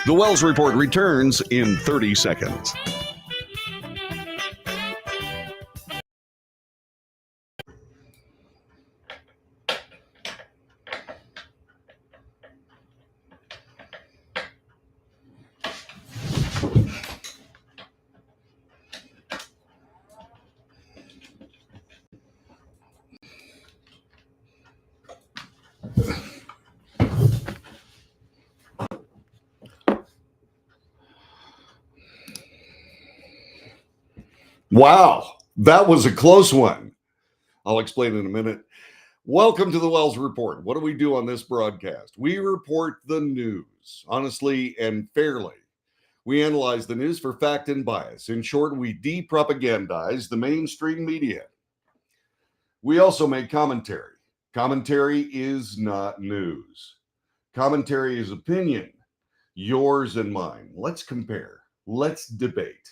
The Wells Report returns in 30 seconds. Wow, that was a close one. I'll explain in a minute. Welcome to the Wells Report. What do we do on this broadcast? We report the news honestly and fairly. We analyze the news for fact and bias. In short, we depropagandize the mainstream media. We also make commentary. Commentary is not news. Commentary is opinion, yours and mine. Let's compare. Let's debate.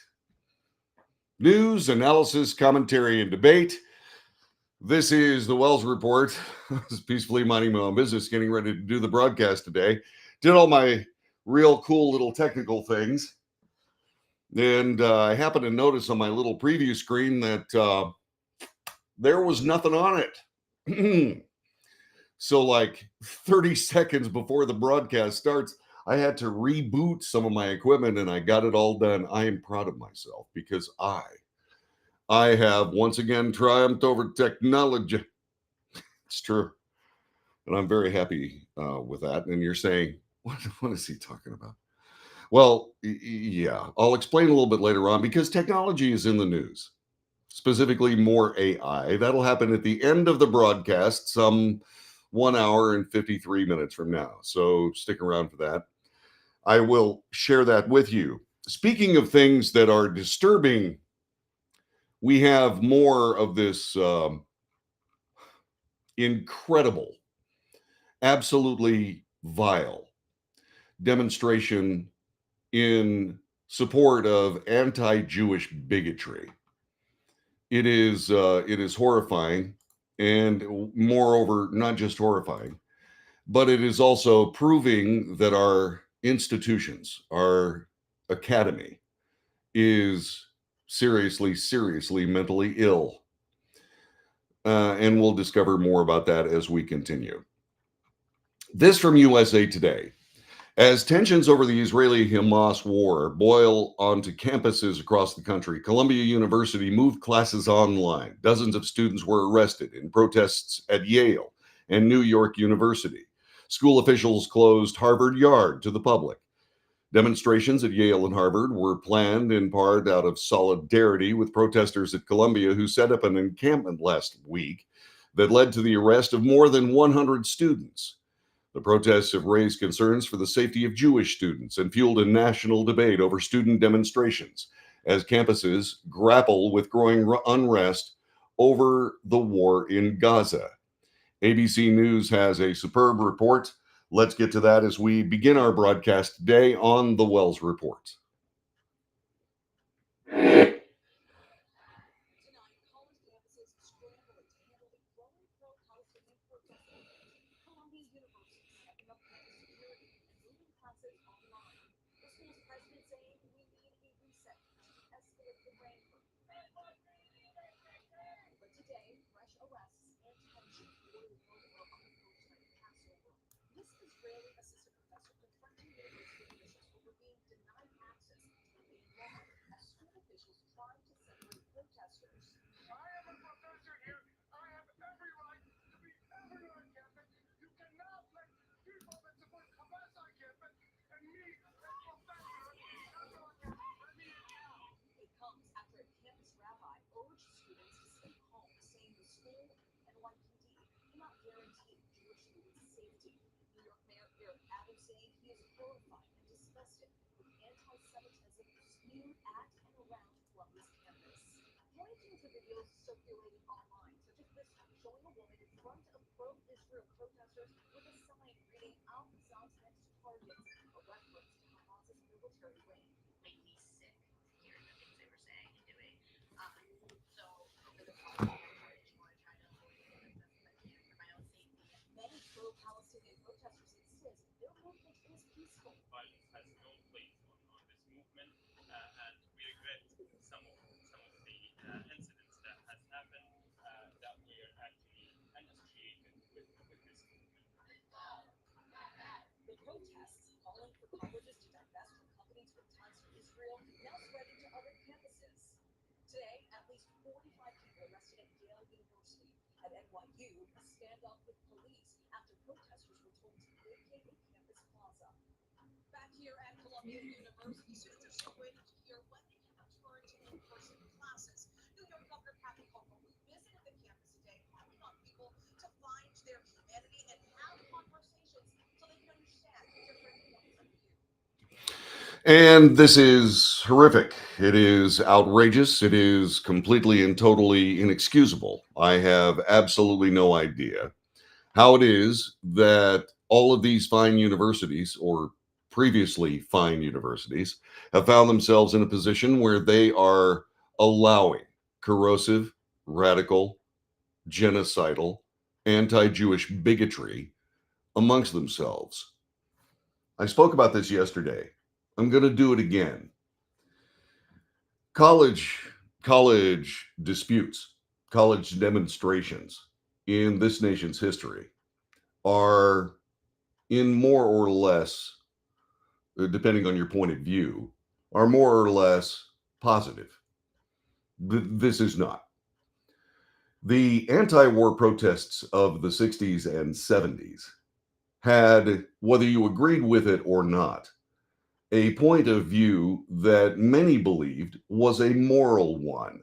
News, analysis, commentary, and debate. This is the Wells Report. I was peacefully minding my own business, getting ready to do the broadcast today. Did all my real cool little technical things. And I happened to notice on my little preview screen that there was nothing on it. So like 30 seconds before the broadcast starts, I had to reboot some of my equipment and I got it all done. I am proud of myself because I have once again triumphed over technology. It's true. And I'm very happy with that. And you're saying, what is he talking about? Well, yeah, I'll explain a little bit later on because technology is in the news, specifically more AI. That'll happen at the end of the broadcast, some 1 hour and 53 minutes from now. So stick around for that. I will share that with you. Speaking of things that are disturbing, we have more of this incredible, absolutely vile demonstration in support of anti-Jewish bigotry. It is horrifying, and moreover, not just horrifying, but it is also proving that our institutions, our academy, is seriously mentally ill. And we'll discover more about that as we continue. This from USA Today. As tensions over the Israeli-Hamas war boil onto campuses across the country, Columbia University moved classes online. Dozens of students were arrested in protests at Yale and New York University. School officials closed Harvard Yard to the public. Demonstrations at Yale and Harvard were planned in part out of solidarity with protesters at Columbia who set up an encampment last week that led to the arrest of more than 100 students. The protests have raised concerns for the safety of Jewish students and fueled a national debate over student demonstrations as campuses grapple with growing unrest over the war in Gaza. ABC News has a superb report. Let's get to that as we begin our broadcast today on the Wells Report. And this is horrific. It is outrageous. It is completely and totally inexcusable. I have absolutely no idea how it is that all of these fine universities, or previously fine universities, have found themselves in a position where they are allowing corrosive, radical, genocidal, anti Jewish bigotry amongst themselves. I spoke about this yesterday. I'm going to do it again. College disputes, college demonstrations in this nation's history are, in more or less, depending on your point of view, are more or less positive. This is not. The anti-war protests of the 60s and 70s had, whether you agreed with it or not, a point of view that many believed was a moral one.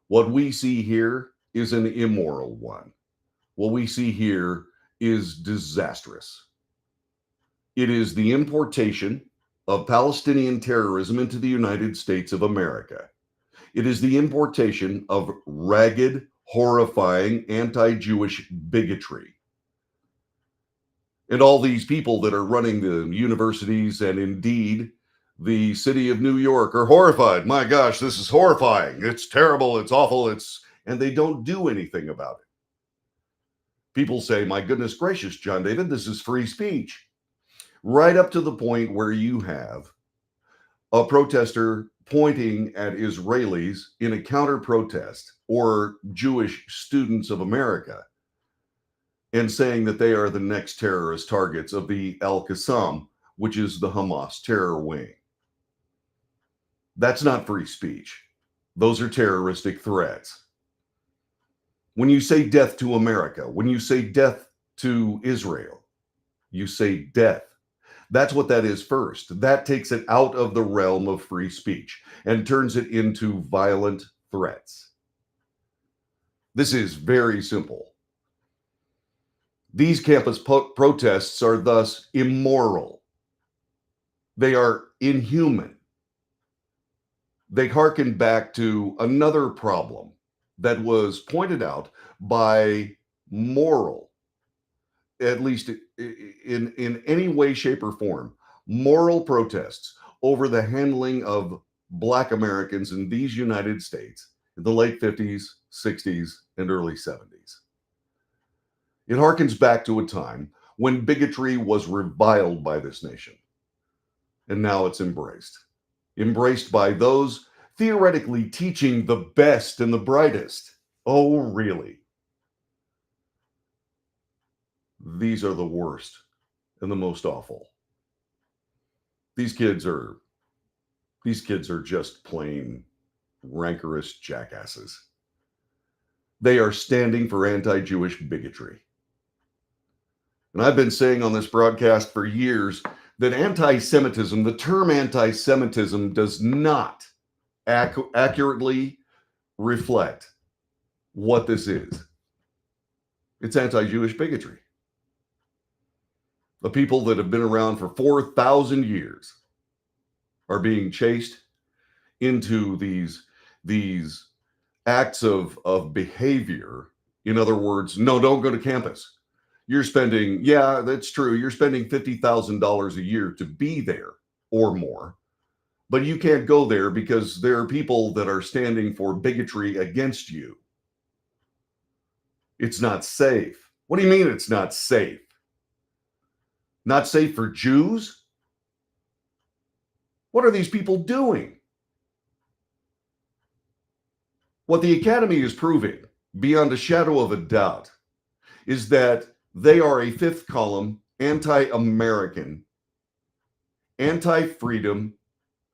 What we see here is an immoral one. What we see here is disastrous. It is the importation of Palestinian terrorism into the United States of America. It is the importation of ragged, horrifying, anti-Jewish bigotry. And all these people that are running the universities and indeed the city of New York are horrified. My gosh, this is horrifying. It's terrible. It's awful. And they don't do anything about it. People say, my goodness gracious, John David, this is free speech. Right up to the point where you have a protester pointing at Israelis in a counter protest or Jewish students of America and saying that they are the next terrorist targets of the Al-Qassam, which is the Hamas terror wing. That's not free speech. Those are terroristic threats. When you say death to America, when you say death to Israel, you say death. That's what that is first. That takes it out of the realm of free speech and turns it into violent threats. This is very simple. These campus protests are thus immoral. They are inhuman. They harken back to another problem that was pointed out by moral, at least in any way, shape, or form, moral protests over the handling of Black Americans in these United States in the late 50s, 60s, and early 70s. It harkens back to a time when bigotry was reviled by this nation. And now it's embraced by those theoretically teaching the best and the brightest. Oh, really? These are the worst and the most awful. These kids are just plain rancorous jackasses. They are standing for anti-Jewish bigotry. And I've been saying on this broadcast for years that anti-Semitism, the term anti-Semitism, does not accurately reflect what this is. It's anti-Jewish bigotry. The people that have been around for 4,000 years are being chased into these acts of behavior. In other words, no, don't go to campus. You're spending, yeah, that's true. You're spending $50,000 a year to be there or more, but you can't go there because there are people that are standing for bigotry against you. It's not safe. What do you mean it's not safe? Not safe for Jews? What are these people doing? What the Academy is proving, beyond a shadow of a doubt, is that they are a fifth column, anti-American, anti-freedom,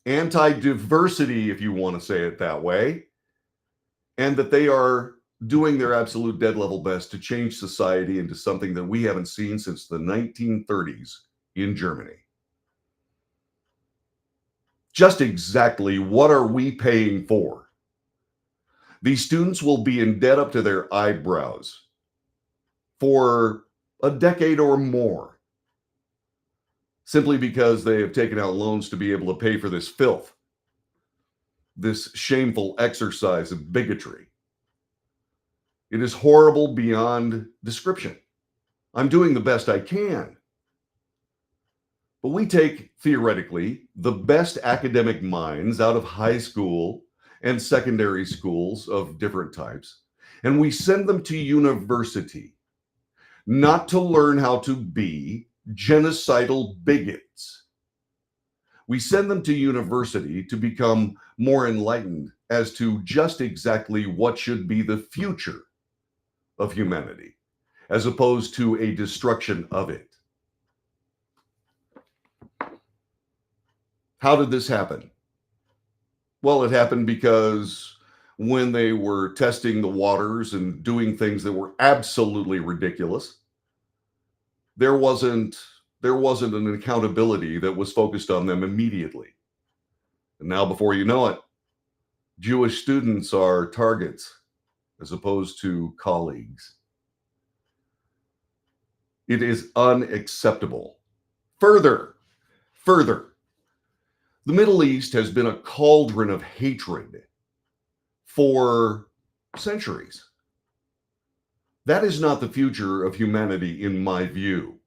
anti-diversity, if you want to say it that way, and that they are doing their absolute dead level best to change society into something that we haven't seen since the 1930s in Germany. Just exactly what are we paying for? These students will be in debt up to their eyebrows for a decade or more, simply because they have taken out loans to be able to pay for this filth, this shameful exercise of bigotry. It is horrible beyond description. I'm doing the best I can. But we take, theoretically, the best academic minds out of high school and secondary schools of different types, and we send them to university, not to learn how to be genocidal bigots. We send them to university to become more enlightened as to just exactly what should be the future of humanity, as opposed to a destruction of it. How did this happen? Well, it happened because when they were testing the waters and doing things that were absolutely ridiculous, there wasn't an accountability that was focused on them immediately. And now, before you know it, Jewish students are targets as opposed to colleagues. It is unacceptable. Further, the Middle East has been a cauldron of hatred for centuries. That is not the future of humanity, in my view.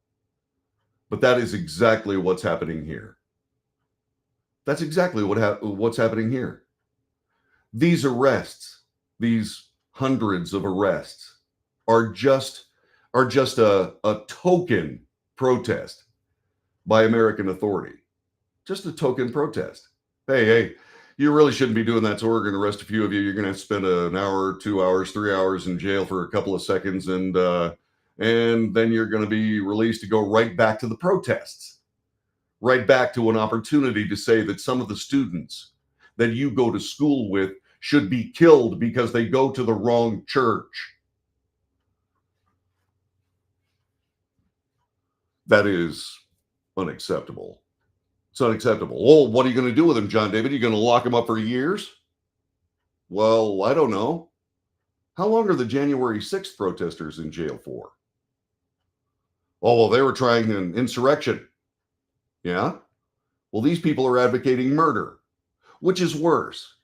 But that is exactly what's happening here. That's exactly what's happening here. These arrests, these hundreds of arrests, are just a token protest by American authority. Just a token protest. Hey, you really shouldn't be doing that, so we're going to arrest a few of you. You're going to have to spend an hour, 2 hours, 3 hours in jail for a couple of seconds, and then you're going to be released to go right back to the protests, right back to an opportunity to say that some of the students that you go to school with should be killed because they go to the wrong church. That is unacceptable. It's unacceptable. Well, what are you going to do with him, John David? Are you going to lock him up for years? Well, I don't know. How long are the January 6th protesters in jail for? Oh, well, they were trying an insurrection. Yeah? Well, these people are advocating murder. Which is worse?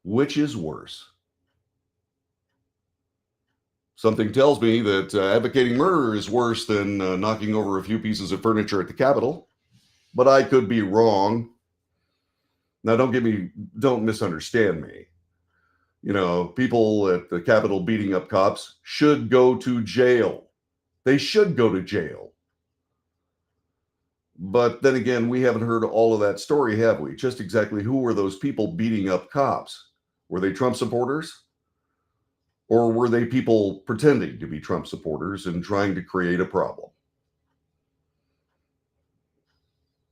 Which is worse? Something tells me that advocating murder is worse than knocking over a few pieces of furniture at the Capitol, but I could be wrong. Now, don't misunderstand me. You know, people at the Capitol beating up cops should go to jail. They should go to jail. But then again, we haven't heard all of that story, have we? Just exactly who were those people beating up cops? Were they Trump supporters? Or were they people pretending to be Trump supporters and trying to create a problem?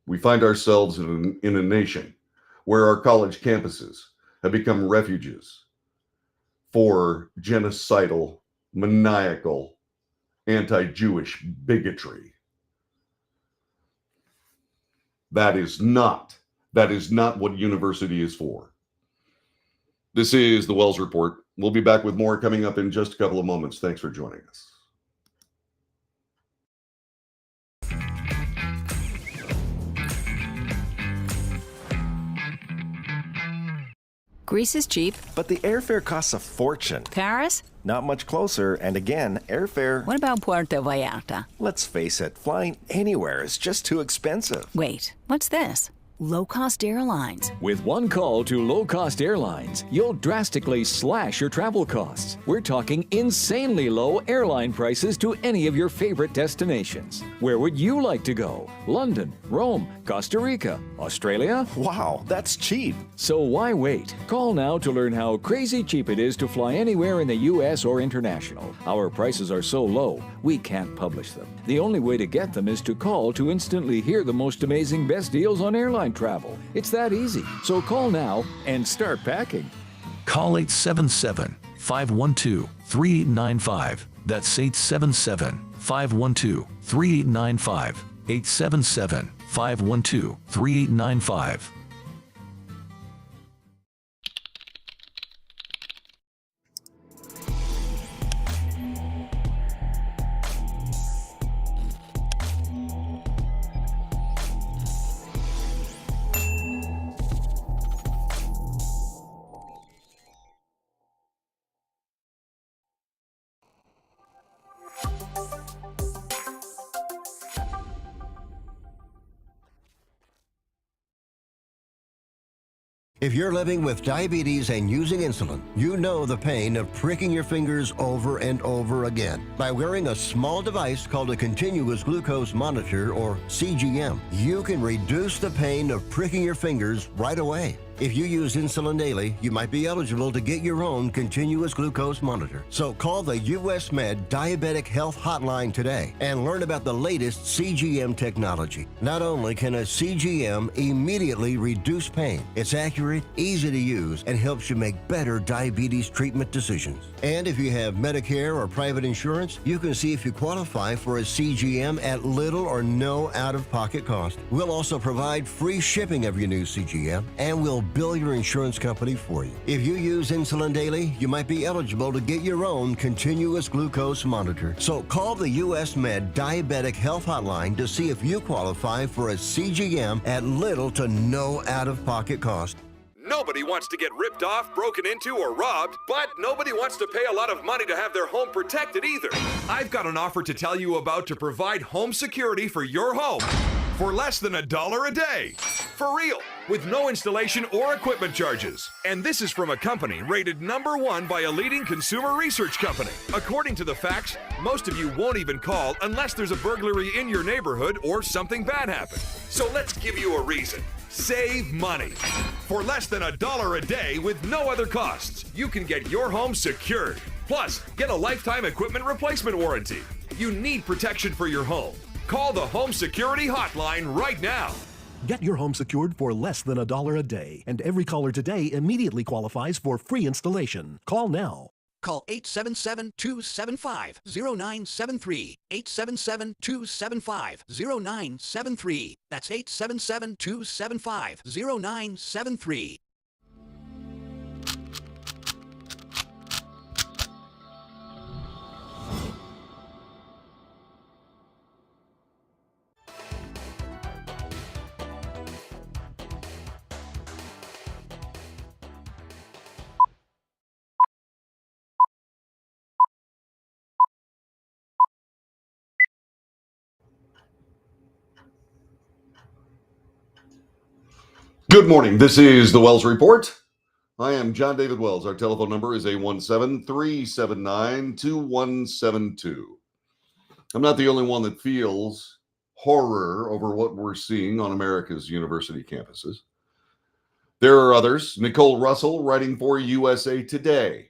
We find ourselves in a nation where our college campuses have become refuges for genocidal, maniacal, anti-Jewish bigotry. That is not what university is for. This is the Wells Report. We'll be back with more coming up in just a couple of moments. Thanks for joining us. Greece is cheap. But the airfare costs a fortune. Paris? Not much closer, and again, airfare... What about Puerto Vallarta? Let's face it, flying anywhere is just too expensive. Wait, what's this? Low-cost airlines. With one call to low-cost airlines, you'll drastically slash your travel costs. We're talking insanely low airline prices to any of your favorite destinations. Where would you like to go? London, Rome, Costa Rica, Australia? Wow, that's cheap. So why wait? Call now to learn how crazy cheap it is to fly anywhere in the U.S. or international. Our prices are so low, we can't publish them. The only way to get them is to call to instantly hear the most amazing best deals on airline can't travel. It's that easy. So call now and start packing. Call 877-512-3895. That's 877-512-3895. 877-512-3895. If you're living with diabetes and using insulin, you know the pain of pricking your fingers over and over again. By wearing a small device called a continuous glucose monitor, or CGM, you can reduce the pain of pricking your fingers right away. If you use insulin daily, you might be eligible to get your own continuous glucose monitor. So call the US Med Diabetic Health Hotline today and learn about the latest CGM technology. Not only can a CGM immediately reduce pain, it's accurate, easy to use, and helps you make better diabetes treatment decisions. And if you have Medicare or private insurance, you can see if you qualify for a CGM at little or no out-of-pocket cost. We'll also provide free shipping of your new CGM, and we'll bill your insurance company for you. If you use insulin daily, you might be eligible to get your own continuous glucose monitor. So call the US Med Diabetic Health Hotline to see if you qualify for a CGM at little to no out-of-pocket cost. Nobody wants to get ripped off, broken into, or robbed, but nobody wants to pay a lot of money to have their home protected either. I've got an offer to tell you about to provide home security for your home for less than $1 a day. For real, with no installation or equipment charges. And this is from a company rated #1 by a leading consumer research company. According to the facts, most of you won't even call unless there's a burglary in your neighborhood or something bad happened. So let's give you a reason. Save money. For less than $1 a day with no other costs, you can get your home secured. Plus, get a lifetime equipment replacement warranty. You need protection for your home. Call the Home Security Hotline right now. Get your home secured for less than $1 a day, and every caller today immediately qualifies for free installation. Call now. Call 877-275-0973. 877-275-0973. That's 877-275-0973. Good morning. This is the Wells Report. I am John David Wells. Our telephone number is 817-379-2172. I'm not the only one that feels horror over what we're seeing on America's university campuses. There are others. Nicole Russell writing for USA Today.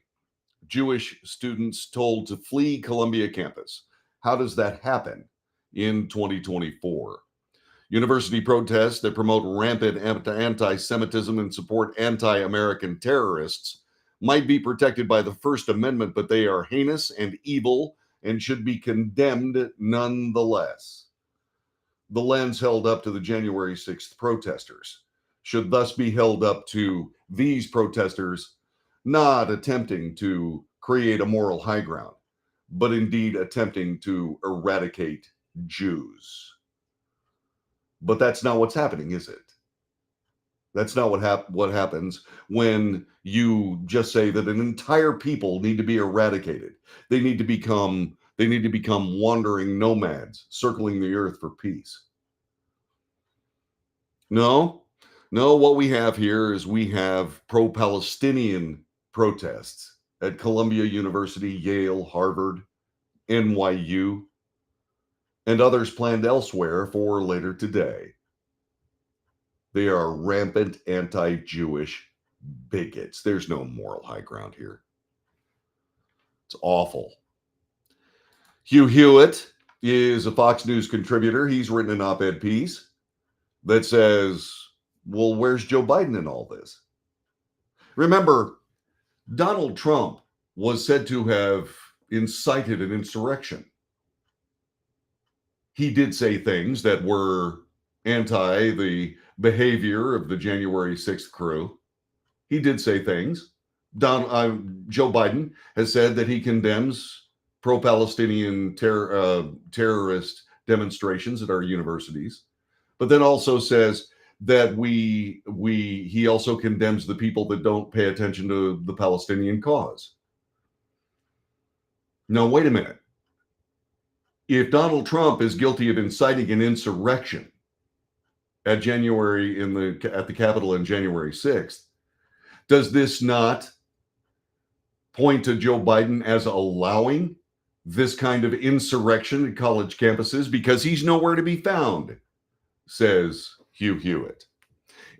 Jewish students told to flee Columbia campus. How does that happen in 2024? University protests that promote rampant anti-Semitism and support anti-American terrorists might be protected by the First Amendment, but they are heinous and evil and should be condemned nonetheless. The lens held up to the January 6th protesters should thus be held up to these protesters not attempting to create a moral high ground, but indeed attempting to eradicate Jews. But that's not what's happening, is it? That's not what happens when you just say that an entire people need to be eradicated. They need to become wandering nomads circling the earth for peace. No, what we have here is we have pro-Palestinian protests at Columbia University, Yale, Harvard, NYU, and others planned elsewhere for later today. They are rampant anti-Jewish bigots. There's no moral high ground here. It's awful. Hugh Hewitt is a Fox News contributor. He's written an op-ed piece that says Well, where's Joe Biden in all this? Remember, Donald Trump was said to have incited an insurrection. He did say things that were anti the behavior of the January 6th crew. He did say things. Joe Biden has said that he condemns pro-Palestinian terrorist demonstrations at our universities, but then also says that he also condemns the people that don't pay attention to the Palestinian cause. Now, wait a minute. If Donald Trump is guilty of inciting an insurrection at the Capitol on January 6th, does this not point to Joe Biden as allowing this kind of insurrection at college campuses? Because he's nowhere to be found, says Hugh Hewitt.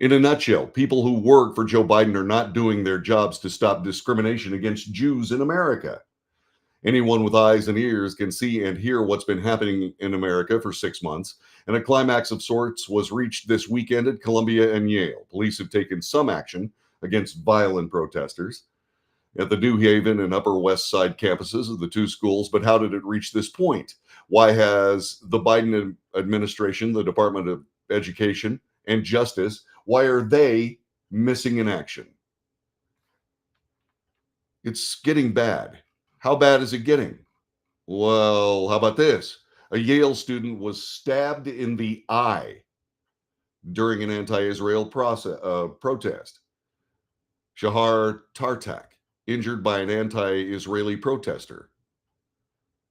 In a nutshell, people who work for Joe Biden are not doing their jobs to stop discrimination against Jews in America. Anyone with eyes and ears can see and hear what's been happening in America for 6 months, and a climax of sorts was reached this weekend at Columbia and Yale. Police have taken some action against violent protesters at the New Haven and Upper West Side campuses of the two schools, but how did it reach this point? Why has the Biden administration, the Department of Education and Justice, why are they missing in action? It's getting bad. How bad is it getting? Well, how about this? A Yale student was stabbed in the eye during an anti-Israel protest. Shahar Tartak, injured by an anti-Israeli protester,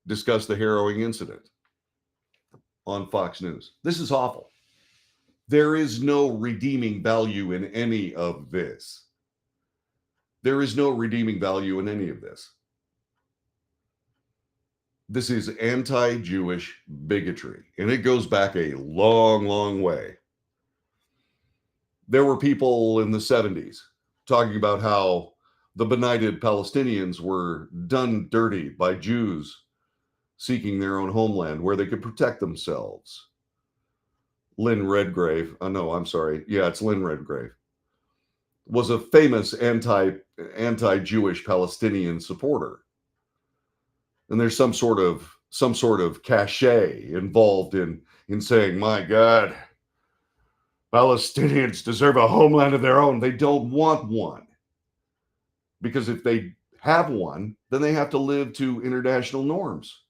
discussed the harrowing incident on Fox News. This is awful. There is no redeeming value in any of this. There is no redeeming value in any of this. This is anti-Jewish bigotry, and it goes back a long, long way. There were people in the 70s talking about how the benighted Palestinians were done dirty by Jews seeking their own homeland where they could protect themselves. Lynn Redgrave, it's Lynn Redgrave, was a famous anti-Jewish Palestinian supporter. And there's some sort of cachet involved in saying, my God, Palestinians deserve a homeland of their own. They don't want one. Because if they have one, then they have to live to international norms.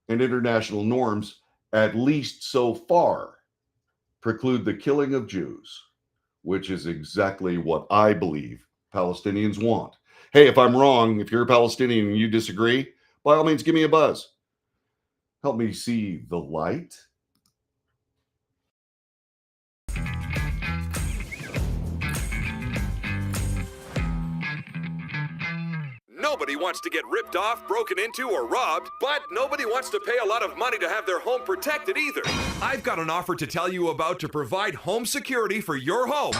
And international norms, at least so far, preclude the killing of Jews, which is exactly what I believe Palestinians want. Hey, if I'm wrong, if you're a Palestinian and you disagree, by all means, give me a buzz. Help me see the light. Nobody wants to get ripped off, broken into, or robbed, but nobody wants to pay a lot of money to have their home protected either. I've got an offer to tell you about to provide home security for your home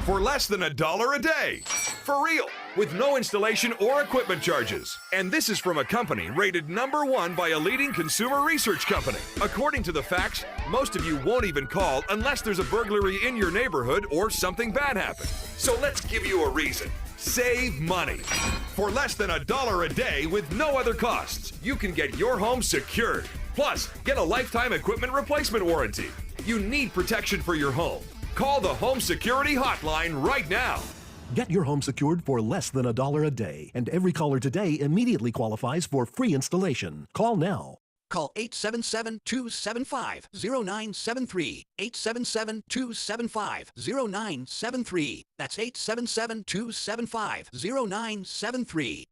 for less than $1 a day. For real, with no installation or equipment charges. And this is from a company rated #1 by a leading consumer research company. According to the facts, most of you won't even call unless there's a burglary in your neighborhood or something bad happened. So let's give you a reason. Save money. For less than $1 a day with no other costs, you can get your home secured. Plus, get a lifetime equipment replacement warranty. You need protection for your home. Call the Home Security Hotline right now. Get your home secured for less than $1 a day, and every caller today immediately qualifies for free installation. Call now. Call 877-275-0973. 877-275-0973. That's 877-275-0973.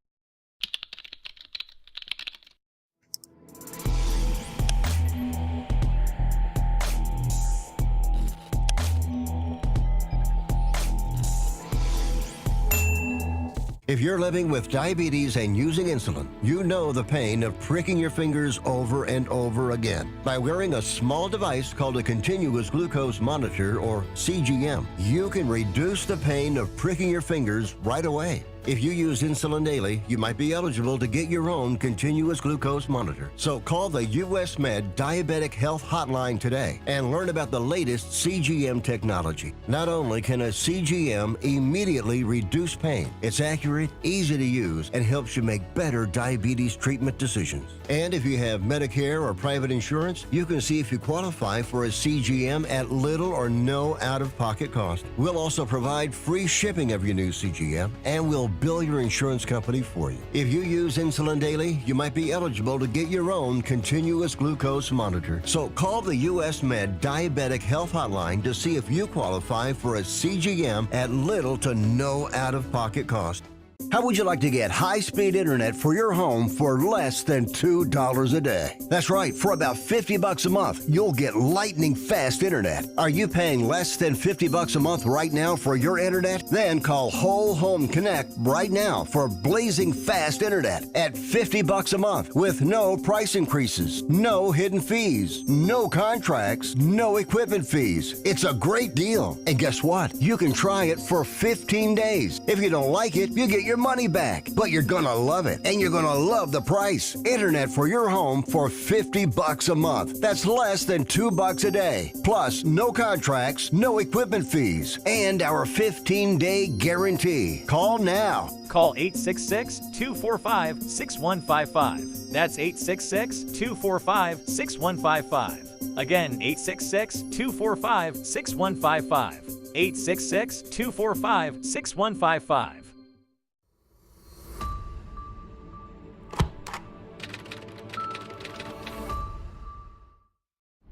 If you're living with diabetes and using insulin, you know the pain of pricking your fingers over and over again. By wearing a small device called a continuous glucose monitor, or CGM, you can reduce the pain of pricking your fingers right away. If you use insulin daily, you might be eligible to get your own continuous glucose monitor. So call the US Med Diabetic Health Hotline today and learn about the latest CGM technology. Not only can a CGM immediately reduce pain, it's accurate, easy to use, and helps you make better diabetes treatment decisions. And if you have Medicare or private insurance, you can see if you qualify for a CGM at little or no out-of-pocket cost. We'll also provide free shipping of your new CGM, and we'll bill your insurance company for you. If you use insulin daily, you might be eligible to get your own continuous glucose monitor. So call the US Med Diabetic Health Hotline to see if you qualify for a CGM at little to no out-of-pocket cost. How would you like to get high-speed internet for your home for less than $2 a day? That's right, for about $50 a month, you'll get lightning fast internet. Are you paying less than $50 a month right now for your internet? Then call Whole Home Connect right now for blazing fast internet at $50 a month with no price increases, no hidden fees, no contracts, no equipment fees. It's a great deal. And guess what? You can try it for 15 days. If you don't like it, you get your money back, but you're gonna love it, and you're gonna love the price. Internet for your home for $50 a month. That's less than $2 a day. Plus, no contracts, no equipment fees, and our 15-day guarantee. Call now. Call 866-245-6155. That's 866-245-6155. Again, 866-245-6155. 866-245-6155.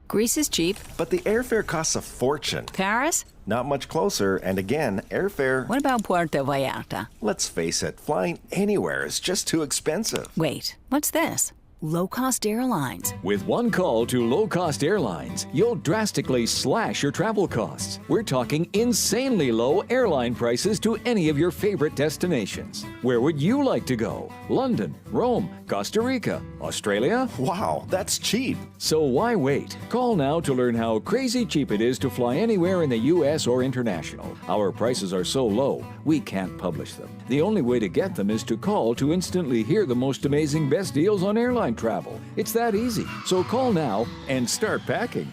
Greece is cheap. But the airfare costs a fortune. Paris? Not much closer, and again, airfare... What about Puerto Vallarta? Let's face it, flying anywhere is just too expensive. Wait, what's this? Low-cost airlines. With one call to Low Cost Airlines, you'll drastically slash your travel costs. We're talking insanely low airline prices to any of your favorite destinations. Where would you like to go? London, Rome, Costa Rica, Australia? Wow, that's cheap. So why wait? Call now to learn how crazy cheap it is to fly anywhere in the U.S. or international. Our prices are so low, we can't publish them. The only way to get them is to call to instantly hear the most amazing best deals on airline travel. It's that easy. So call now and start packing.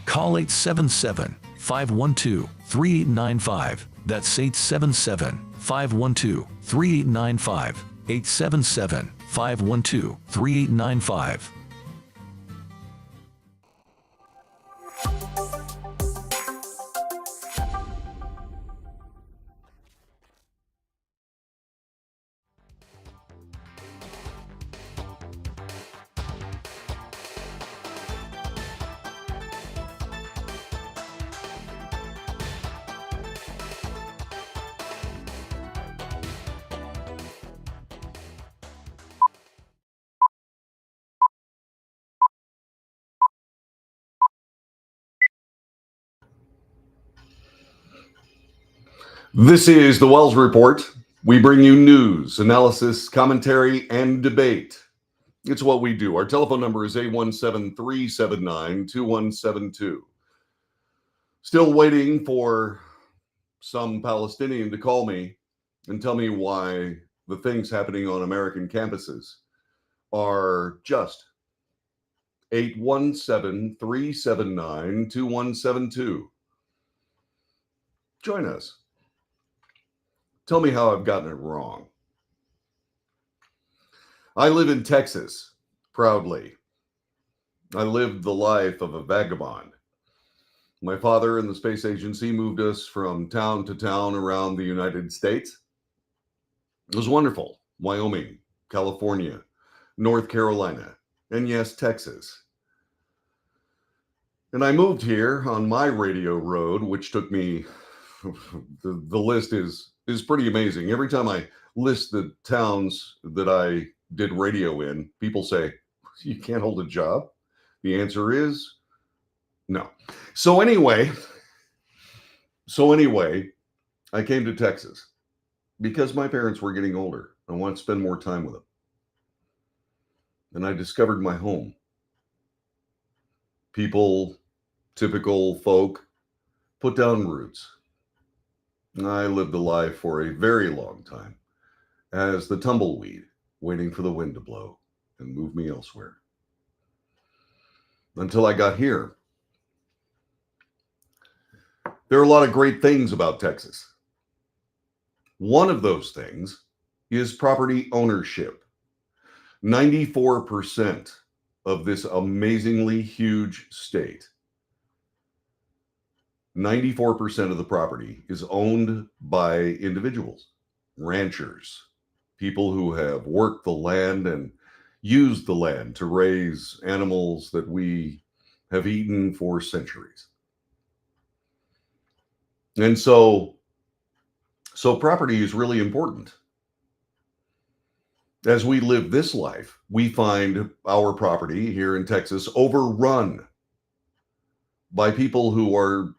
Call 877-512-3895. That's 877-512-3895. 877-512-3895. This is the Wells Report. We bring you news, analysis, commentary, and debate. It's what we do. Our telephone number is 817-379-2172. Still waiting for some Palestinian to call me and tell me why the things happening on American campuses are just. 817-379-2172. Join us. Tell me how I've gotten it wrong. I live in Texas, proudly. I lived the life of a vagabond. My father and the space agency moved us from town to town around the United States. It was wonderful. Wyoming, California, North Carolina, and yes, Texas. And I moved here on my radio road, which took me, the list is pretty amazing. Every time I list the towns that I did radio in, people say, you can't hold a job? The answer is no. So anyway, I came to Texas because my parents were getting older. I wanted to spend more time with them. And I discovered my home. People, typical folk, put down roots. I lived a life for a very long time as the tumbleweed waiting for the wind to blow and move me elsewhere. Until I got here. There are a lot of great things about Texas. One of those things is property ownership. 94% of this amazingly huge state, 94% of the property is owned by individuals, ranchers, people who have worked the land and used the land to raise animals that we have eaten for centuries. And so property is really important. As we live this life, we find our property here in Texas overrun by people who are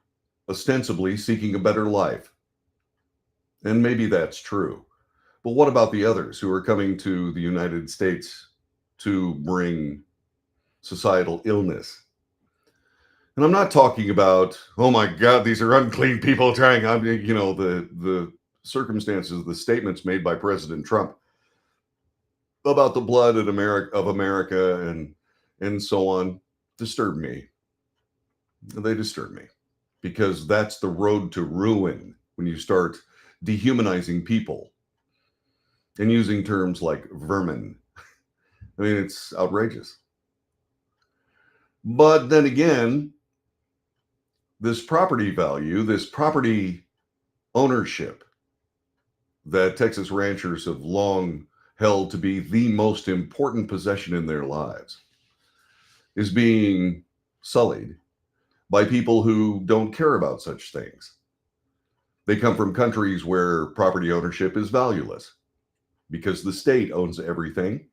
ostensibly seeking a better life. And maybe that's true. But what about the others who are coming to the United States to bring societal illness? And I'm not talking about, oh my God, these are unclean people trying, the circumstances, the statements made by President Trump about the blood of America and so on disturb me. They disturb me because that's the road to ruin when you start dehumanizing people and using terms like vermin. I mean, it's outrageous. But then again, this property value, this property ownership that Texas ranchers have long held to be the most important possession in their lives is being sullied by people who don't care about such things. They come from countries where property ownership is valueless because the state owns everything.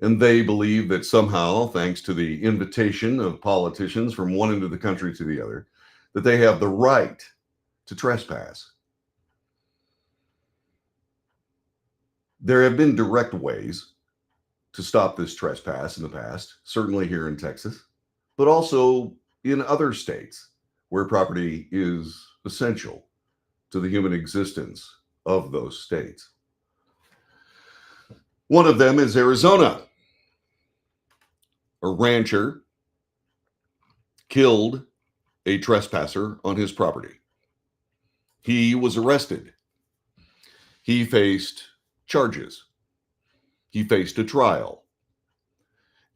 And they believe that somehow, thanks to the invitation of politicians from one end of the country to the other, that they have the right to trespass. There have been direct ways to stop this trespass in the past, certainly here in Texas, but also in other states where property is essential to the human existence of those states. One of them is Arizona. A rancher killed a trespasser on his property. He was arrested. He faced charges. He faced a trial.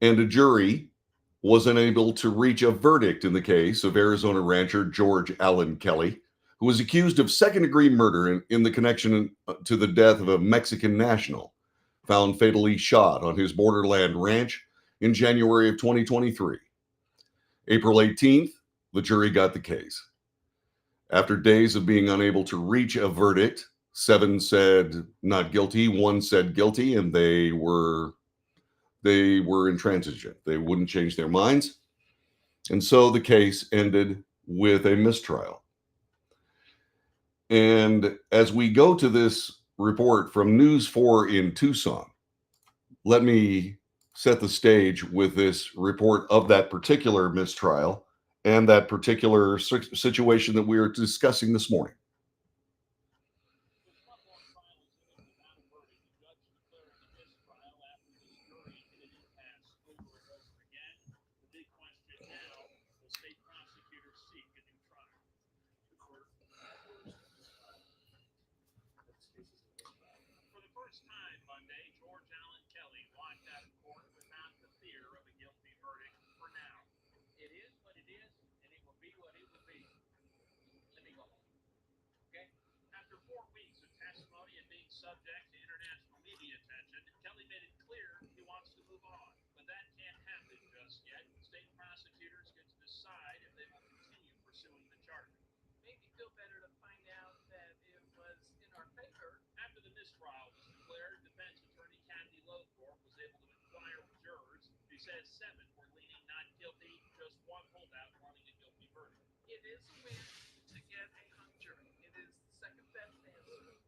And a jury was unable to reach a verdict in the case of Arizona rancher George Allen Kelly, who was accused of second-degree murder in the connection to the death of a Mexican national found fatally shot on his borderland ranch in January of 2023. April 18th, the jury got the case. After days of being unable to reach a verdict, 7 said not guilty, 1 said guilty, and they were intransigent. They wouldn't change their minds. And so the case ended with a mistrial. And as we go to this report from News 4 in Tucson, let me set the stage with this report of that particular mistrial and that particular situation that we are discussing this morning. Subject to international media attention, Kelly made it clear he wants to move on, but that can't happen just yet. State prosecutors get to decide if they will continue pursuing the charge. Make me feel better to find out that it was in our favor. After the mistrial was declared, defense attorney Kathy Lothorpe was able to inquire with jurors. She says 7 were leaning not guilty, just 1 holdout wanting a guilty verdict. It is a win to get a hung jury. It is the second best answer.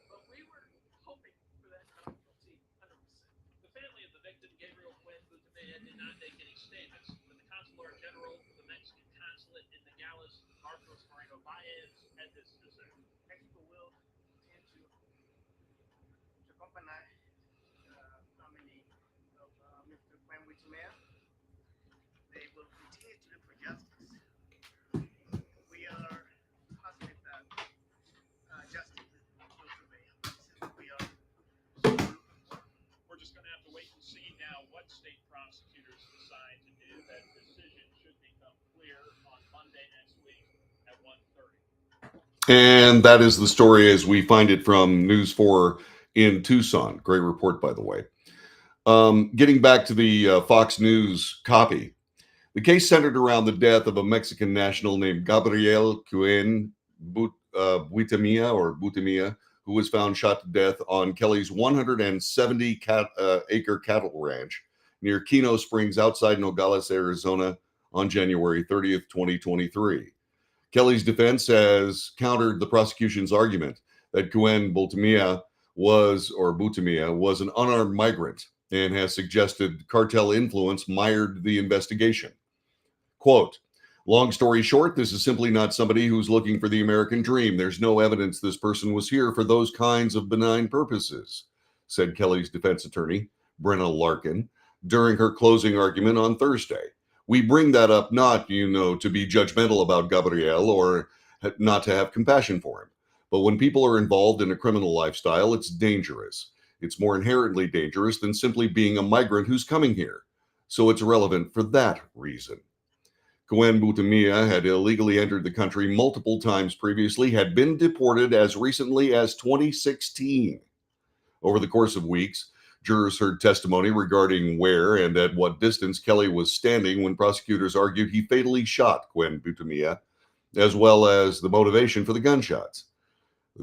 But we were hoping for that not guilty 100%. The family of the victim, Gabriel Quinn Butamea, did not make any statements, but the Consular General of the Mexican Consulate in Nogales, Marcos Moreno Baez, had this to say. Mexico will continue to accompany Boutimia. They will continue to look for justice. We are positive that justice will prevail. We're just going to have to wait and see now what state prosecutors decide to do. That decision should become clear on Monday next week at 1:30. And that is the story as we find it from News 4 in Tucson. Great report, by the way. Getting back to the Fox News copy, the case centered around the death of a Mexican national named Gabriel Cuen Boutimia, who was found shot to death on Kelly's 170-acre cattle ranch near Keno Springs outside Nogales, Arizona on January 30th, 2023. Kelly's defense has countered the prosecution's argument that Cuen Boutimia was an unarmed migrant and has suggested cartel influence mired the investigation. Quote, long story short, this is simply not somebody who's looking for the American dream. There's no evidence this person was here for those kinds of benign purposes, said Kelly's defense attorney, Brenna Larkin, during her closing argument on Thursday. We bring that up not, to be judgmental about Gabriel or not to have compassion for him. But when people are involved in a criminal lifestyle, it's dangerous. It's more inherently dangerous than simply being a migrant who's coming here. So it's relevant for that reason. Cuen Boutimia had illegally entered the country multiple times previously, had been deported as recently as 2016. Over the course of weeks, jurors heard testimony regarding where and at what distance Kelly was standing when prosecutors argued he fatally shot Cuen Boutimia, as well as the motivation for the gunshots.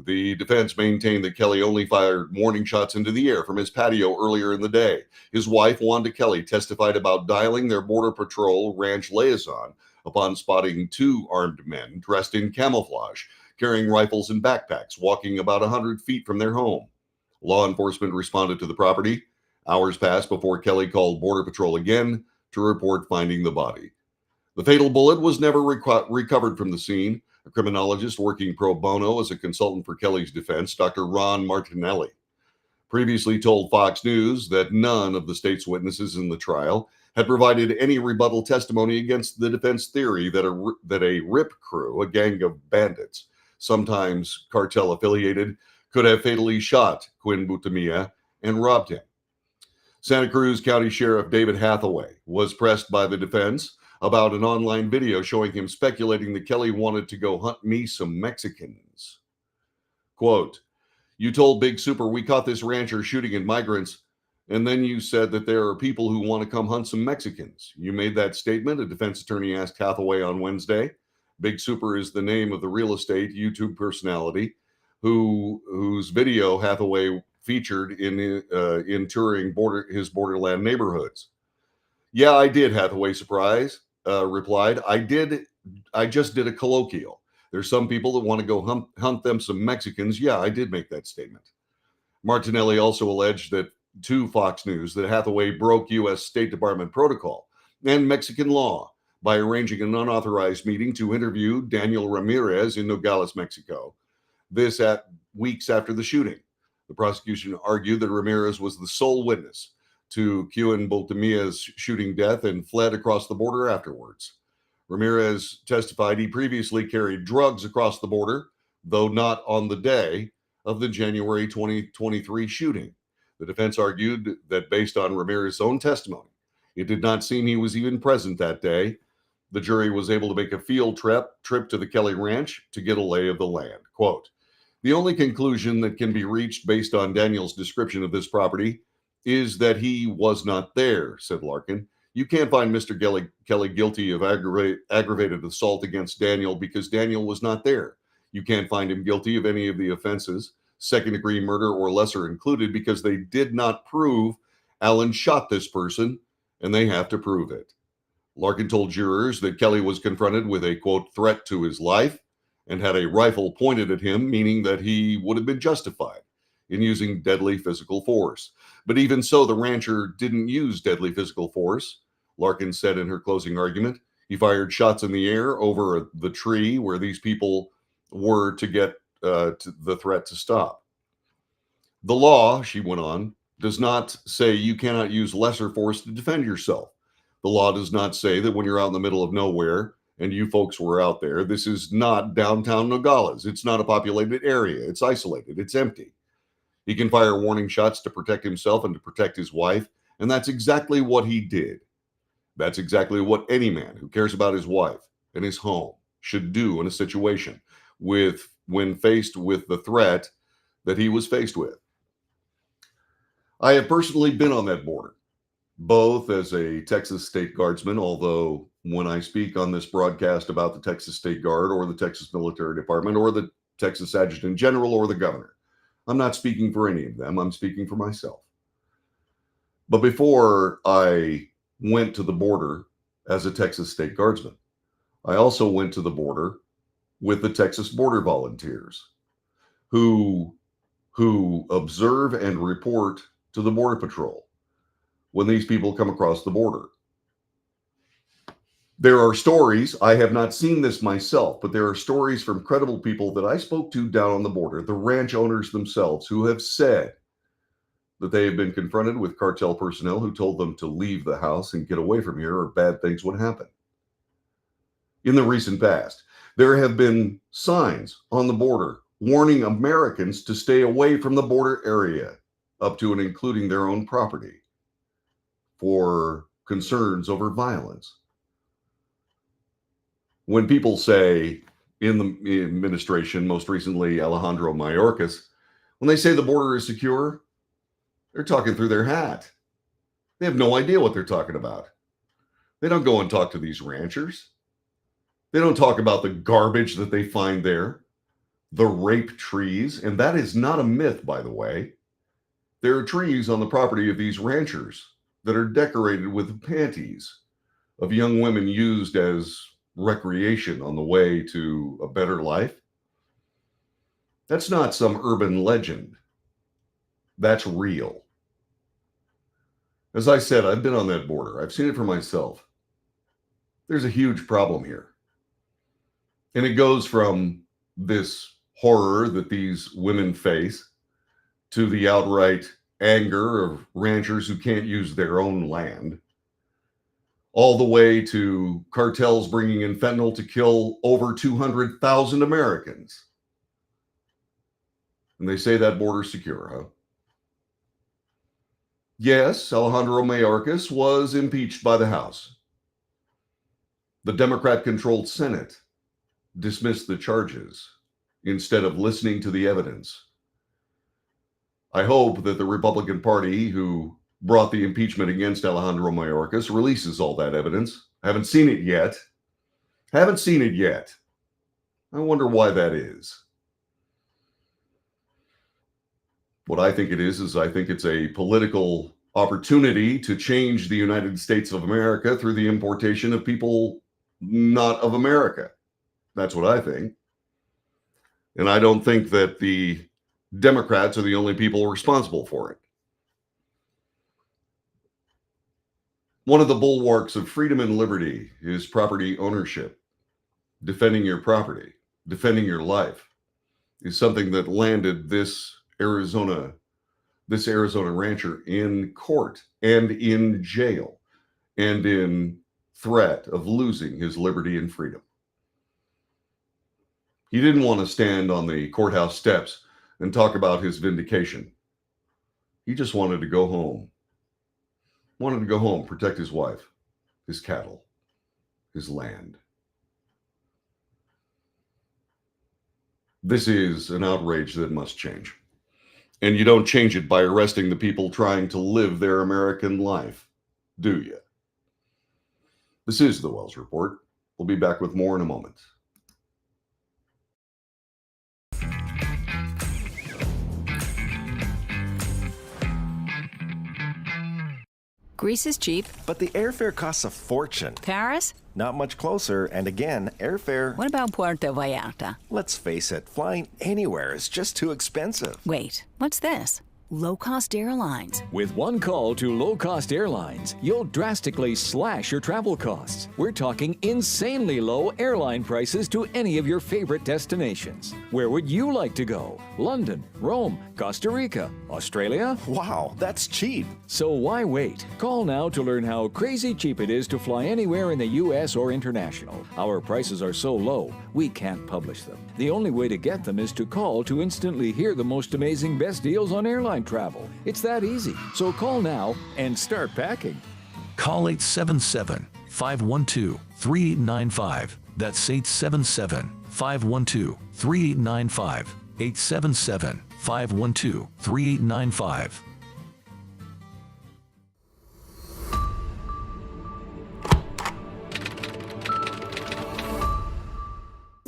The defense maintained that Kelly only fired warning shots into the air from his patio earlier in the day. His wife, Wanda Kelly, testified about dialing their Border Patrol ranch liaison upon spotting two armed men dressed in camouflage, carrying rifles and backpacks, walking about 100 feet from their home. Law enforcement responded to the property. Hours passed before Kelly called Border Patrol again to report finding the body. The fatal bullet was never recovered from the scene. A criminologist working pro bono as a consultant for Kelly's defense, Dr. Ron Martinelli, previously told Fox News that none of the state's witnesses in the trial had provided any rebuttal testimony against the defense theory that a RIP crew, a gang of bandits, sometimes cartel affiliated, could have fatally shot Cuen Boutimia and robbed him. Santa Cruz County Sheriff David Hathaway was pressed by the defense about an online video showing him speculating that Kelly wanted to go hunt me some Mexicans. Quote, you told Big Super we caught this rancher shooting at migrants, and then you said that there are people who want to come hunt some Mexicans. You made that statement, a defense attorney asked Hathaway on Wednesday. Big Super is the name of the real estate YouTube personality whose video Hathaway featured in touring his borderland neighborhoods. Yeah, I did, Hathaway replied. I just did a colloquial. There's some people that want to go hunt them some Mexicans. Yeah, I did make that statement. Martinelli also alleged to Fox News that Hathaway broke U.S. State Department protocol and Mexican law by arranging an unauthorized meeting to interview Daniel Ramirez in Nogales, Mexico. This at weeks after the shooting. The prosecution argued that Ramirez was the sole witness to Cuen Boutimia's shooting death and fled across the border afterwards. Ramirez testified he previously carried drugs across the border, though not on the day of the January 2023 shooting. The defense argued that based on Ramirez's own testimony, it did not seem he was even present that day. The jury was able to make a field trip to the Kelly Ranch to get a lay of the land. Quote, the only conclusion that can be reached based on Daniel's description of this property is that he was not there, said Larkin. You can't find Mr. Kelly guilty of aggravated assault against Daniel because Daniel was not there. You can't find him guilty of any of the offenses, second-degree murder or lesser included, because they did not prove Allen shot this person, and they have to prove it. Larkin told jurors that Kelly was confronted with a, quote, threat to his life and had a rifle pointed at him, meaning that he would have been justified in using deadly physical force. But even so, the rancher didn't use deadly physical force, Larkin said in her closing argument. He fired shots in the air over the tree where these people were to get to the threat to stop. The law, she went on, does not say you cannot use lesser force to defend yourself. The law does not say that when you're out in the middle of nowhere, and you folks were out there, this is not downtown Nogales. It's not a populated area. It's isolated. It's empty. He can fire warning shots to protect himself and to protect his wife, and that's exactly what he did. That's exactly what any man who cares about his wife and his home should do in a situation when faced with the threat that he was faced with. I have personally been on that border, both as a Texas State Guardsman, although when I speak on this broadcast about the Texas State Guard or the Texas Military Department or the Texas Adjutant General or the governor, I'm not speaking for any of them. I'm speaking for myself. But before I went to the border as a Texas State Guardsman, I also went to the border with the Texas Border Volunteers who observe and report to the Border Patrol when these people come across the border. There are stories, I have not seen this myself, but there are stories from credible people that I spoke to down on the border, the ranch owners themselves, who have said that they have been confronted with cartel personnel who told them to leave the house and get away from here or bad things would happen. In the recent past, there have been signs on the border warning Americans to stay away from the border area, up to and including their own property, for concerns over violence. When people say in the administration, most recently Alejandro Mayorkas, when they say the border is secure, they're talking through their hat. They have no idea what they're talking about. They don't go and talk to these ranchers. They don't talk about the garbage that they find there, the rape trees, and that is not a myth, by the way. There are trees on the property of these ranchers that are decorated with panties of young women used as recreation on the way to a better life. That's not some urban legend. That's real. As I said, I've been on that border. I've seen it for myself. There's a huge problem here. And it goes from this horror that these women face to the outright anger of ranchers who can't use their own land, all the way to cartels bringing in fentanyl to kill over 200,000 Americans. And they say that border's secure, huh? Yes, Alejandro Mayorkas was impeached by the House. The Democrat-controlled Senate dismissed the charges instead of listening to the evidence. I hope that the Republican Party, who brought the impeachment against Alejandro Mayorkas, releases all that evidence. Haven't seen it yet. I wonder why that is. What I think it is I think it's a political opportunity to change the United States of America through the importation of people not of America. That's what I think. And I don't think that the Democrats are the only people responsible for it. One of the bulwarks of freedom and liberty is property ownership. Defending your property, defending your life is something that landed this Arizona rancher in court and in jail and in threat of losing his liberty and freedom. He didn't want to stand on the courthouse steps and talk about his vindication. He just wanted to go home. Protect his wife, his cattle, his land. This is an outrage that must change. And you don't change it by arresting the people trying to live their American life, do you? This is the Wells Report. We'll be back with more in a moment. Greece is cheap. But the airfare costs a fortune. Paris? Not much closer, and again, airfare... What about Puerto Vallarta? Let's face it, flying anywhere is just too expensive. Wait, what's this? Low-cost airlines. With one call to Low Cost Airlines, you'll drastically slash your travel costs. We're talking insanely low airline prices to any of your favorite destinations. Where would you like to go? London, Rome, Costa Rica, Australia? Wow, that's cheap. So why wait? Call now to learn how crazy cheap it is to fly anywhere in the U.S. or international. Our prices are so low, we can't publish them. The only way to get them is to call to instantly hear the most amazing best deals on airline travel. It's that easy. So call now and start packing. Call 877-512-3895. That's 877-512-3895. 877-512-3895.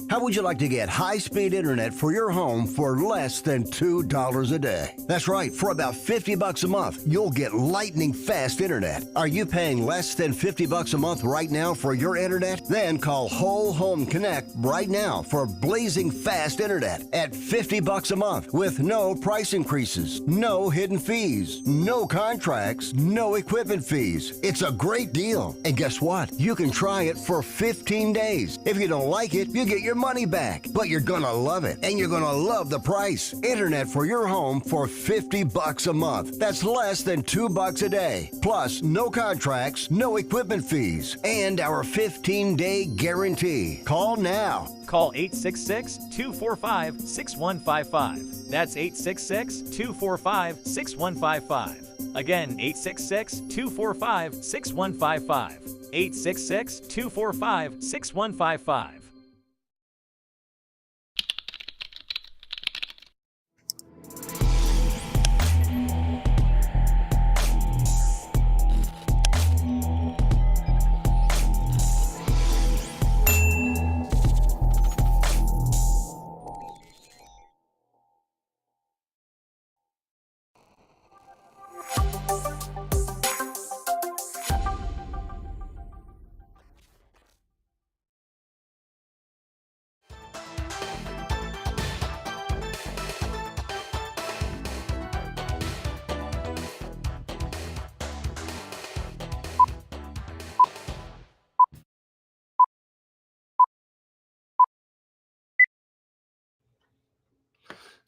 How would you like to get high-speed internet for your home for less than $2 a day? That's right, for about $50 a month, you'll get lightning fast internet. Are you paying less than $50 a month right now for your internet? Then call Whole Home Connect right now for blazing fast internet at $50 a month with no price increases, no hidden fees, no contracts, no equipment fees. It's a great deal. And guess what? You can try it for 15 days. If you don't like it, you get your money back, but you're gonna love it, and you're gonna love the price. Internet for your home for $50 a month. That's less than $2 a day. Plus, no contracts, no equipment fees, and our 15-day guarantee. Call now. Call 866-245-6155. That's 866-245-6155. Again, 866-245-6155. 866-245-6155.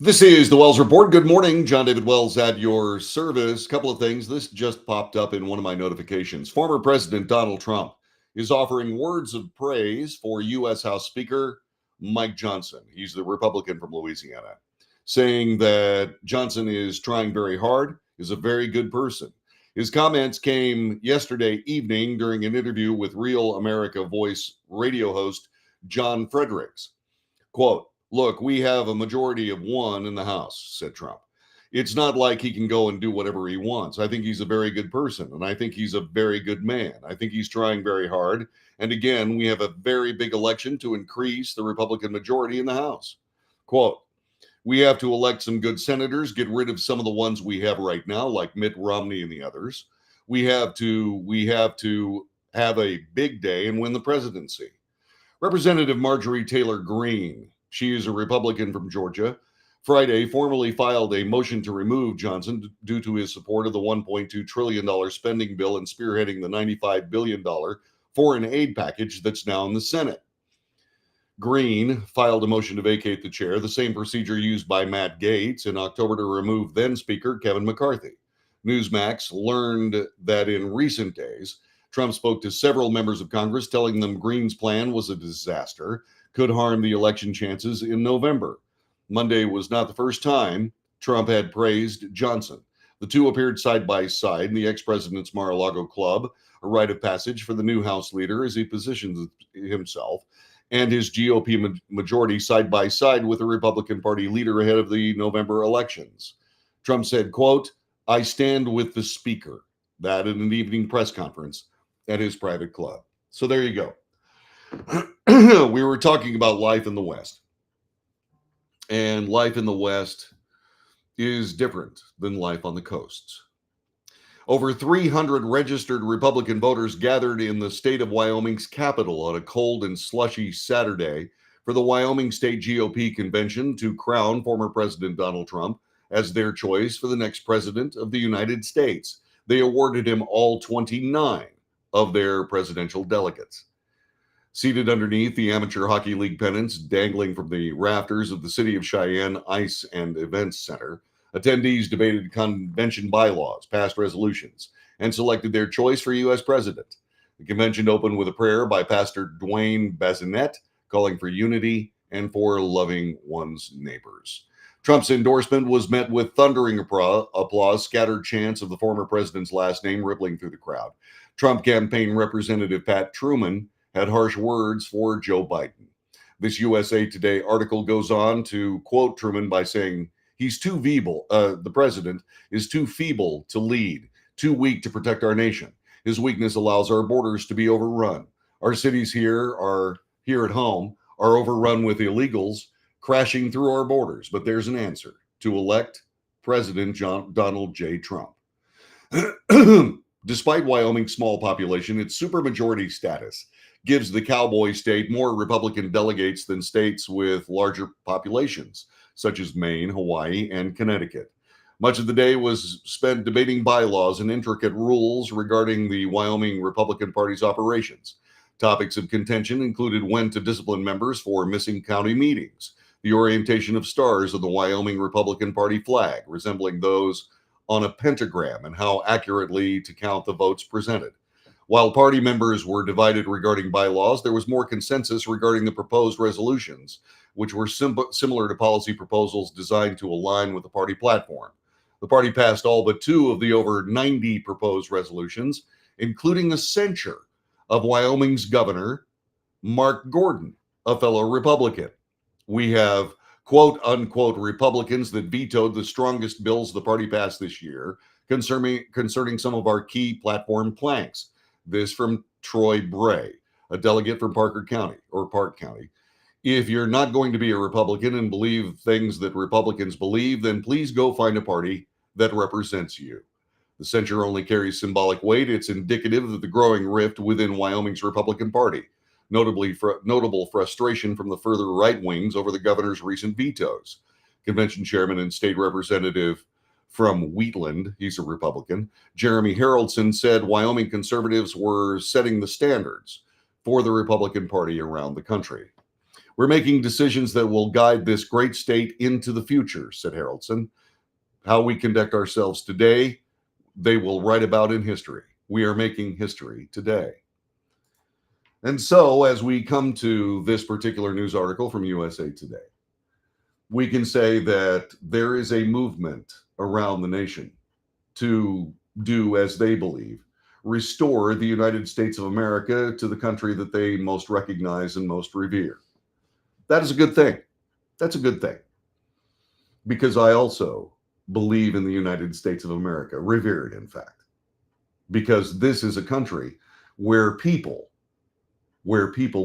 This is the Wells Report. Good morning. John David Wells at your service. Couple of things. This just popped up in one of my notifications. Former President Donald Trump is offering words of praise for U.S. House Speaker Mike Johnson. He's the Republican from Louisiana, saying that Johnson is trying very hard, is a very good person. His comments came yesterday evening during an interview with Real America Voice radio host John Fredericks. Quote, "Look, we have a majority of one in the House," said Trump. "It's not like he can go and do whatever he wants. I think he's a very good person, and I think he's a very good man. I think he's trying very hard. And again, we have a very big election to increase the Republican majority in the House." Quote, "We have to elect some good senators, get rid of some of the ones we have right now, like Mitt Romney and the others. We have to have a big day and win the presidency." Representative Marjorie Taylor Greene, she is a Republican from Georgia, Friday formally filed a motion to remove Johnson due to his support of the $1.2 trillion spending bill and spearheading the $95 billion foreign aid package that's now in the Senate. Greene filed a motion to vacate the chair, the same procedure used by Matt Gaetz in October to remove then Speaker Kevin McCarthy. Newsmax learned that in recent days, Trump spoke to several members of Congress telling them Greene's plan was a disaster, could harm the election chances in November. Monday was not the first time Trump had praised Johnson. The two appeared side by side in the ex-president's Mar-a-Lago club, a rite of passage for the new House leader as he positions himself and his GOP majority side by side with the Republican Party leader ahead of the November elections. Trump said, quote, "I stand with the speaker," that in an evening press conference at his private club. So there you go. We were talking about life in the West, and life in the West is different than life on the coasts. Over 300 registered Republican voters gathered in the state of Wyoming's capital on a cold and slushy Saturday for the Wyoming State GOP convention to crown former President Donald Trump as their choice for the next president of the United States. They awarded him all 29 of their presidential delegates. Seated underneath the Amateur Hockey League pennants dangling from the rafters of the City of Cheyenne Ice and Events Center, attendees debated convention bylaws, passed resolutions, and selected their choice for U.S. president. The convention opened with a prayer by Pastor Dwayne Bazinet, calling for unity and for loving one's neighbors. Trump's endorsement was met with thundering applause, scattered chants of the former president's last name rippling through the crowd. Trump campaign representative Pat Truman had harsh words for Joe Biden. This USA Today article goes on to quote Truman by saying, he's too feeble, the president is too feeble to lead, too weak to protect our nation. His weakness allows our borders to be overrun. Our cities here at home are overrun with illegals crashing through our borders. But there's an answer: to elect President Donald J. Trump. Despite Wyoming's small population, its supermajority status gives the cowboy state more Republican delegates than states with larger populations, such as Maine, Hawaii, and Connecticut. Much of the day was spent debating bylaws and intricate rules regarding the Wyoming Republican Party's operations. Topics of contention included when to discipline members for missing county meetings, the orientation of stars of the Wyoming Republican Party flag, resembling those on a pentagram, and how accurately to count the votes presented. While party members were divided regarding bylaws, there was more consensus regarding the proposed resolutions, which were similar to policy proposals designed to align with the party platform. The party passed all but 2 of the over 90 proposed resolutions, including a censure of Wyoming's governor, Mark Gordon, a fellow Republican. We have quote unquote Republicans that vetoed the strongest bills the party passed this year concerning some of our key platform planks. This from Troy Bray, a delegate from Park County. If you're not going to be a Republican and believe things that Republicans believe, then please go find a party that represents you. The censure only carries symbolic weight. It's indicative of the growing rift within Wyoming's Republican Party, notable frustration from the further right wings over the governor's recent vetoes. Convention chairman and state representative from Wheatland, he's a Republican, Jeremy Haroldson, said Wyoming conservatives were setting the standards for the Republican Party around the country. We're making decisions that will guide this great state into the future, said Haroldson. How we conduct ourselves today, they will write about in history. We are making history today. And so, as we come to this particular news article from USA Today, we can say that there is a movement around the nation to do as they believe, restore the United States of America to the country that they most recognize and most revere. That is a good thing. That's a good thing. Because I also believe in the United States of America, revere it, in fact. Because this is a country where people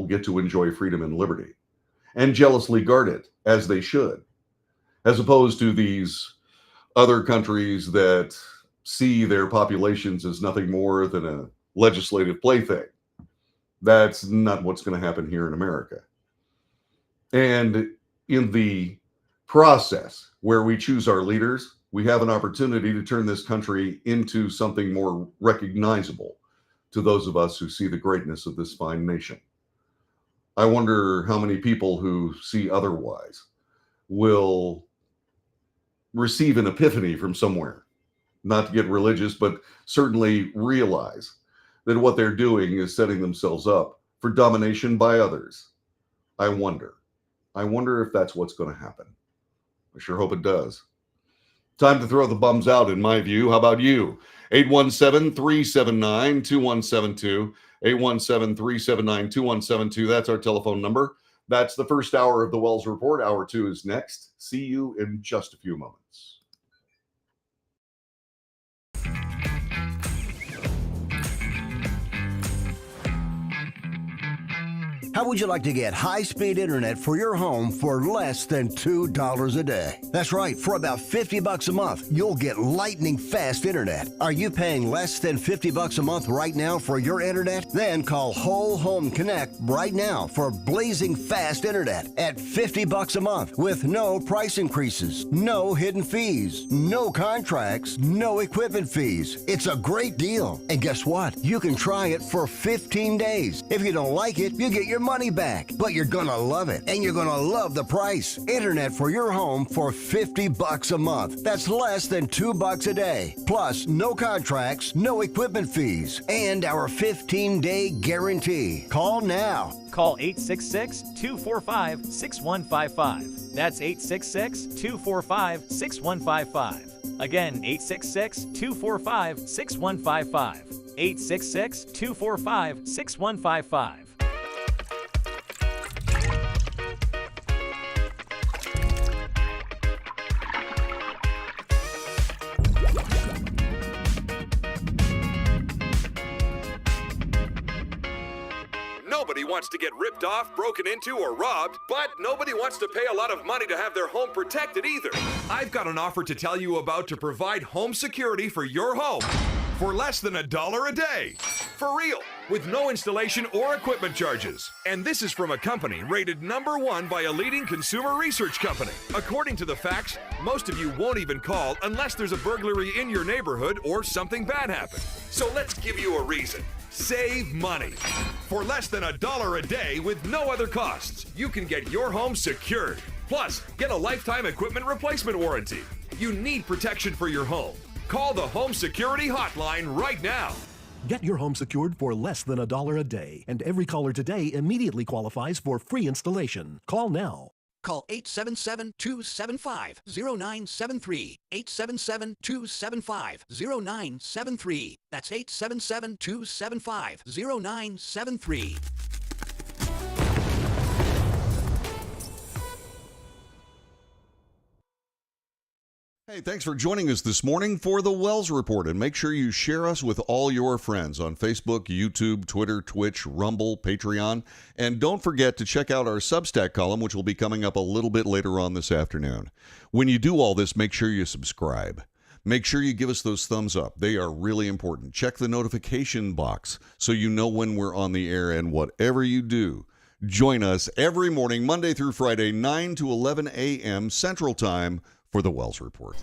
get to enjoy freedom and liberty and jealously guard it as they should, as opposed to these other countries that see their populations as nothing more than a legislative plaything. That's not what's going to happen here in America. And in the process where we choose our leaders, we have an opportunity to turn this country into something more recognizable to those of us who see the greatness of this fine nation. I wonder how many people who see otherwise will receive an epiphany from somewhere, not to get religious, but certainly realize that what they're doing is setting themselves up for domination by others. I wonder if that's what's going to happen. I sure hope it does. Time to throw the bums out, in my view. How about you? 817-379-2172. 817-379-2172. That's our telephone number. That's the first hour of the Wells Report. Hour 2 is next. See you in just a few moments. How would you like to get high-speed internet for your home for less than $2 a day? That's right, for about $50 a month, you'll get lightning fast internet. Are you paying less than $50 a month right now for your internet? Then call Whole Home Connect right now for blazing fast internet at $50 a month with no price increases, no hidden fees, no contracts, no equipment fees. It's a great deal. And guess what? You can try it for 15 days. If you don't like it, you get your money back. But you're gonna love it, and you're gonna love the price. Internet for your home for $50 a month. That's less than $2 a day. Plus, no contracts, no equipment fees, and our 15-day guarantee. Call now. Call 866-245-6155. That's 866-245-6155. Again, 866-245-6155. 866-245-6155. Nobody wants to get ripped off, broken into, or robbed, but nobody wants to pay a lot of money to have their home protected either. I've got an offer to tell you about to provide home security for your home for less than $1 a day. For real, with no installation or equipment charges. And this is from a company rated #1 by a leading consumer research company. According to the facts, most of you won't even call unless there's a burglary in your neighborhood or something bad happened. So let's give you a reason. Save money. For less than $1 a day with no other costs, you can get your home secured. Plus, get a lifetime equipment replacement warranty. You need protection for your home. Call the Home Security Hotline right now. Get your home secured for less than $1 a day, and every caller today immediately qualifies for free installation. Call now. Call 877-275-0973. 877-275-0973. That's 877-275-0973. Hey, thanks for joining us this morning for the Wells Report, and make sure you share us with all your friends on Facebook, YouTube, Twitter, Twitch, Rumble, Patreon, and don't forget to check out our Substack column, which will be coming up a little bit later on this afternoon. When you do all this, make sure you subscribe. Make sure you give us those thumbs up. They are really important. Check the notification box so you know when we're on the air, and whatever you do, join us every morning, Monday through Friday, 9 to 11 a.m. Central Time, for the Wells Report.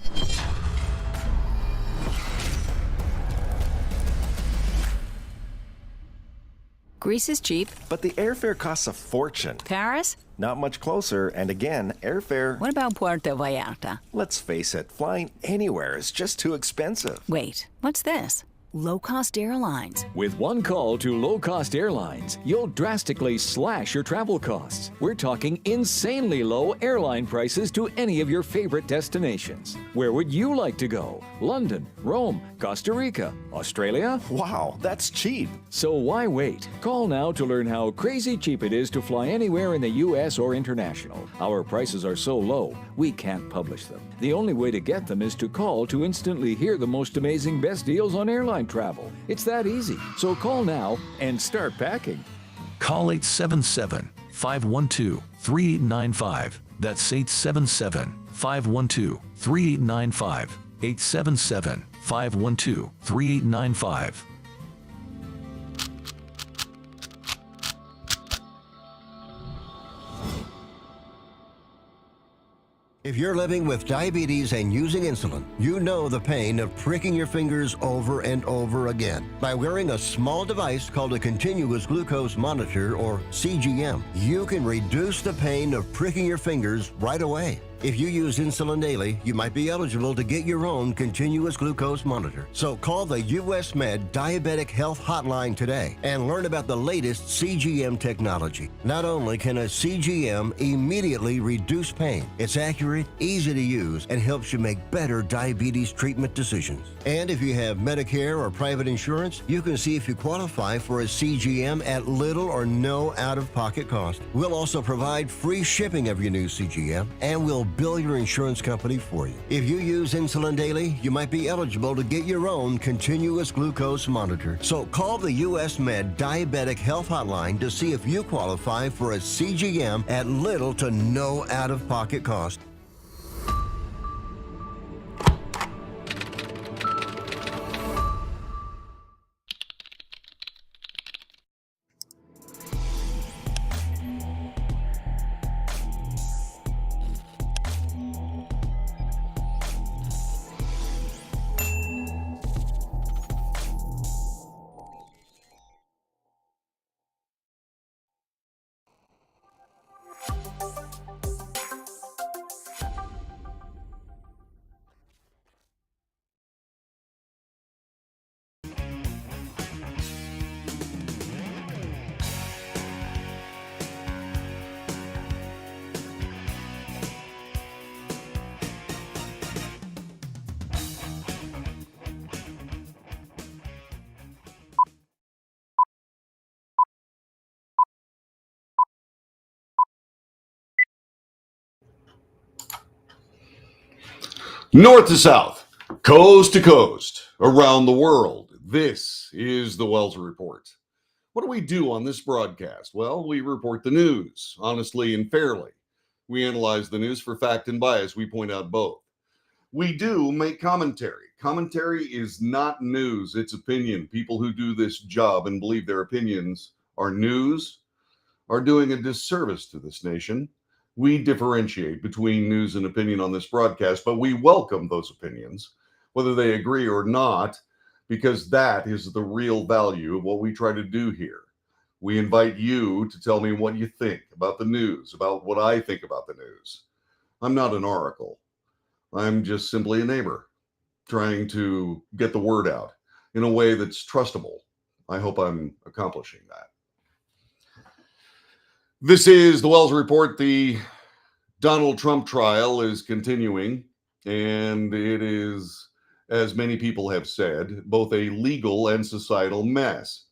Greece is cheap. But the airfare costs a fortune. Paris? Not much closer, and again, airfare... What about Puerto Vallarta? Let's face it, flying anywhere is just too expensive. Wait, what's this? Low-cost airlines. With one call to low-cost airlines, you'll drastically slash your travel costs. We're talking insanely low airline prices to any of your favorite destinations. Where would you like to go? London, Rome, Costa Rica, Australia? Wow, that's cheap. So why wait? Call now to learn how crazy cheap it is to fly anywhere in the U.S. or international. Our prices are so low, we can't publish them. The only way to get them is to call to instantly hear the most amazing best deals on airline travel. It's that easy. So call now and start packing. Call 877-512-3895. That's 877-512-3895. 877-512-3895. If you're living with diabetes and using insulin, you know the pain of pricking your fingers over and over again. By wearing a small device called a continuous glucose monitor, or CGM, you can reduce the pain of pricking your fingers right away. If you use insulin daily, you might be eligible to get your own continuous glucose monitor. So call the US Med Diabetic Health Hotline today and learn about the latest CGM technology. Not only can a CGM immediately reduce pain, it's accurate, easy to use, and helps you make better diabetes treatment decisions. And if you have Medicare or private insurance, you can see if you qualify for a CGM at little or no out-of-pocket cost. We'll also provide free shipping of your new CGM, and we'll bill your insurance company for you. If you use insulin daily, you might be eligible to get your own continuous glucose monitor. So call the US Med Diabetic Health Hotline to see if you qualify for a CGM at little to no out-of-pocket cost. North to south, coast to coast, around the world. This is the Wells Report. What do we do on this broadcast? Well, we report the news, honestly and fairly. We analyze the news for fact and bias. We point out both. We do make commentary. Commentary is not news, it's opinion. People who do this job and believe their opinions are news are doing a disservice to this nation. We differentiate between news and opinion on this broadcast, but we welcome those opinions, whether they agree or not, because that is the real value of what we try to do here. We invite you to tell me what you think about the news, about what I think about the news. I'm not an oracle. I'm just simply a neighbor trying to get the word out in a way that's trustable. I hope I'm accomplishing that. This is the Wells Report. The Donald Trump trial is continuing, and it is, as many people have said, both a legal and societal mess.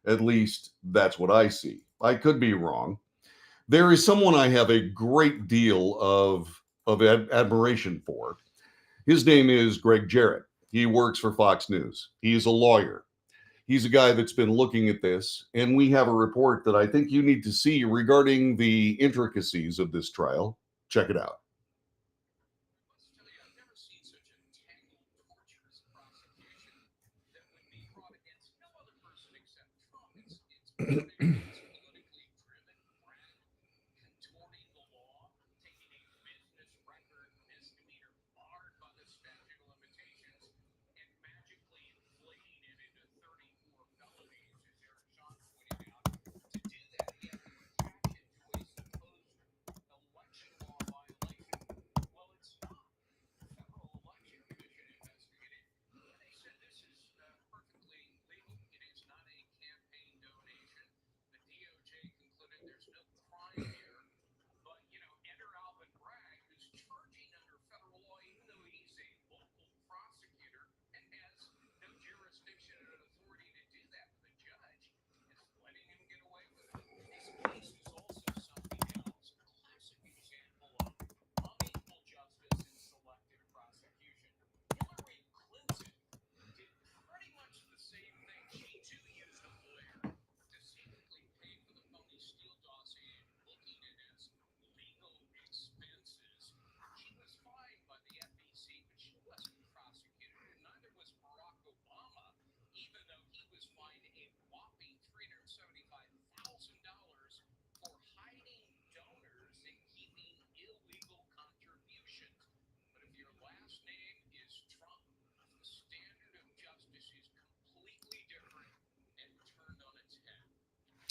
At least that's what I see. I could be wrong. There is someone I have a great deal of admiration for. His name is Greg Jarrett. He works for Fox News. He is a lawyer. He's a guy that's been looking at this, and we have a report that I think you need to see regarding the intricacies of this trial. Check it out.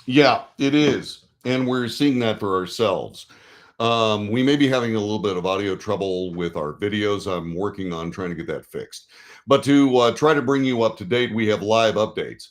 Yeah, it is. And we're seeing that for ourselves. We may be having a little bit of audio trouble with our videos. I'm working on trying to get that fixed. But to try to bring you up to date, we have live updates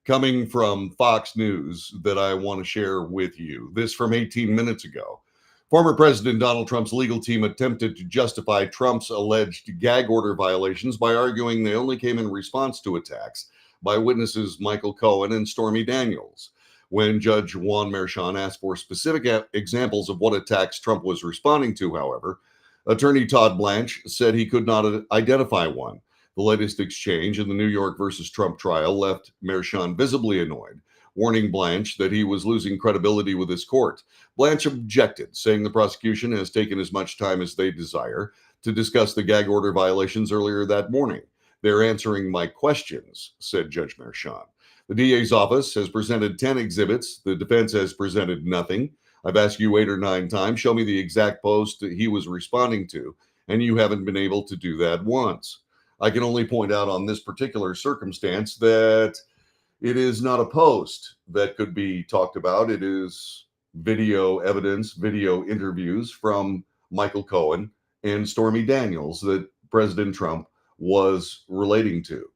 coming from Fox News that I want to share with you. This from 18 minutes ago. Former President Donald Trump's legal team attempted to justify Trump's alleged gag order violations by arguing they only came in response to attacks by witnesses Michael Cohen and Stormy Daniels. When Judge Juan Merchan asked for specific examples of what attacks Trump was responding to, however, Attorney Todd Blanche said he could not identify one. The latest exchange in the New York versus Trump trial left Merchan visibly annoyed, warning Blanche that he was losing credibility with his court. Blanche objected, saying the prosecution has taken as much time as they desire to discuss the gag order violations earlier that morning. They're answering my questions, said Judge Merchan. The DA's office has presented 10 exhibits. The defense has presented nothing. I've asked you 8 or 9 times, show me the exact post he was responding to, and you haven't been able to do that once. I can only point out on this particular circumstance that it is not a post that could be talked about. It is video evidence, video interviews from Michael Cohen and Stormy Daniels that President Trump was relating to.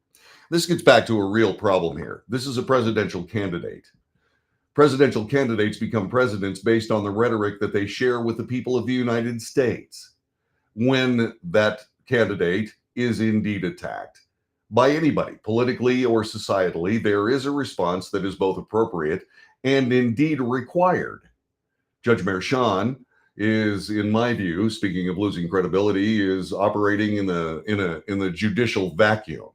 This gets back to a real problem here. This is a presidential candidate. Presidential candidates become presidents based on the rhetoric that they share with the people of the United States. When that candidate is indeed attacked by anybody, politically or societally, there is a response that is both appropriate and indeed required. Judge Merchan is, in my view, speaking of losing credibility, is operating in the judicial vacuum.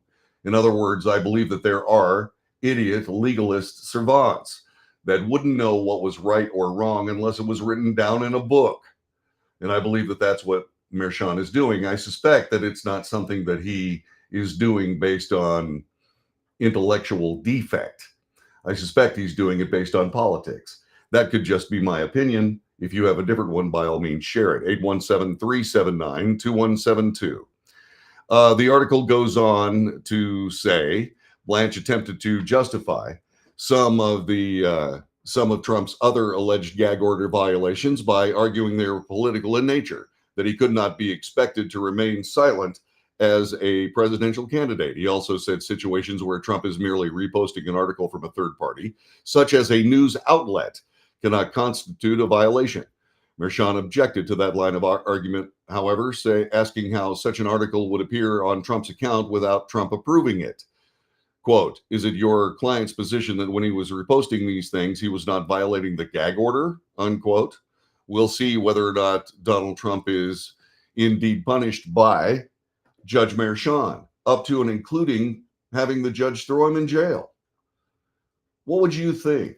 In other words, I believe that there are idiot legalist savants that wouldn't know what was right or wrong unless it was written down in a book. And I believe that that's what Merchan is doing. I suspect that it's not something that he is doing based on intellectual defect. I suspect he's doing it based on politics. That could just be my opinion. If you have a different one, by all means, share it. 817-379-2172. The article goes on to say Blanche attempted to justify some of Trump's other alleged gag order violations by arguing they were political in nature, that he could not be expected to remain silent as a presidential candidate. He also said situations where Trump is merely reposting an article from a third party, such as a news outlet, cannot constitute a violation. Merchan objected to that line of argument, however, asking how such an article would appear on Trump's account without Trump approving it. Quote, is it your client's position that when he was reposting these things, he was not violating the gag order? Unquote. We'll see whether or not Donald Trump is indeed punished by Judge Merchan, up to and including having the judge throw him in jail. What would you think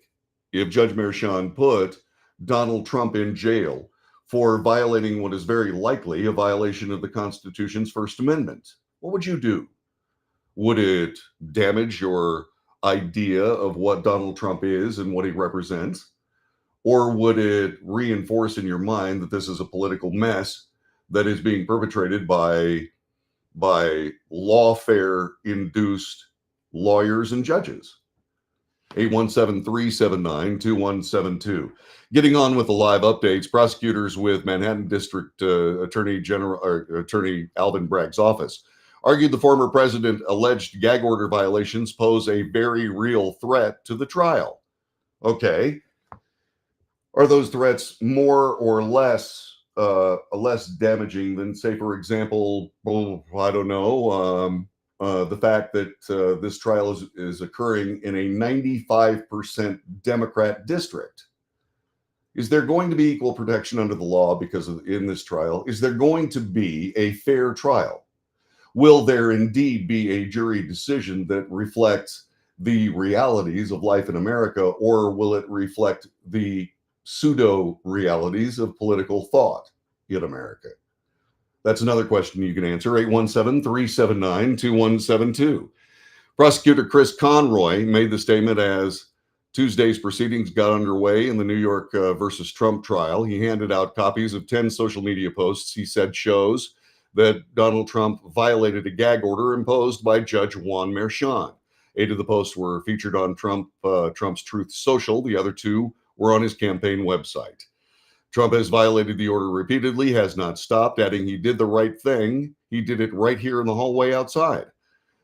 if Judge Merchan put Donald Trump in jail for violating what is very likely a violation of the Constitution's First Amendment? What would you do? Would it damage your idea of what Donald Trump is and what he represents? Or would it reinforce in your mind that this is a political mess that is being perpetrated by lawfare-induced lawyers and judges? 817-379-2172. Getting on with the live updates, prosecutors with Manhattan District Attorney Alvin Bragg's office argued the former president alleged gag order violations pose a very real threat to the trial. Okay. Are those threats more or less damaging than, say, for example, I don't know, the fact that this trial is occurring in a 95% Democrat district? Is there going to be equal protection under the law in this trial? Is there going to be a fair trial? Will there indeed be a jury decision that reflects the realities of life in America, or will it reflect the pseudo realities of political thought in America? That's another question you can answer. 817-379-2172. Prosecutor Chris Conroy made the statement as Tuesday's proceedings got underway in the New York versus Trump trial. He handed out copies of 10 social media posts he said shows that Donald Trump violated a gag order imposed by Judge Juan Merchan. 8 of the posts were featured on Trump's Truth Social. The other 2 were on his campaign website. Trump has violated the order repeatedly, has not stopped, adding he did the right thing. He did it right here in the hallway outside.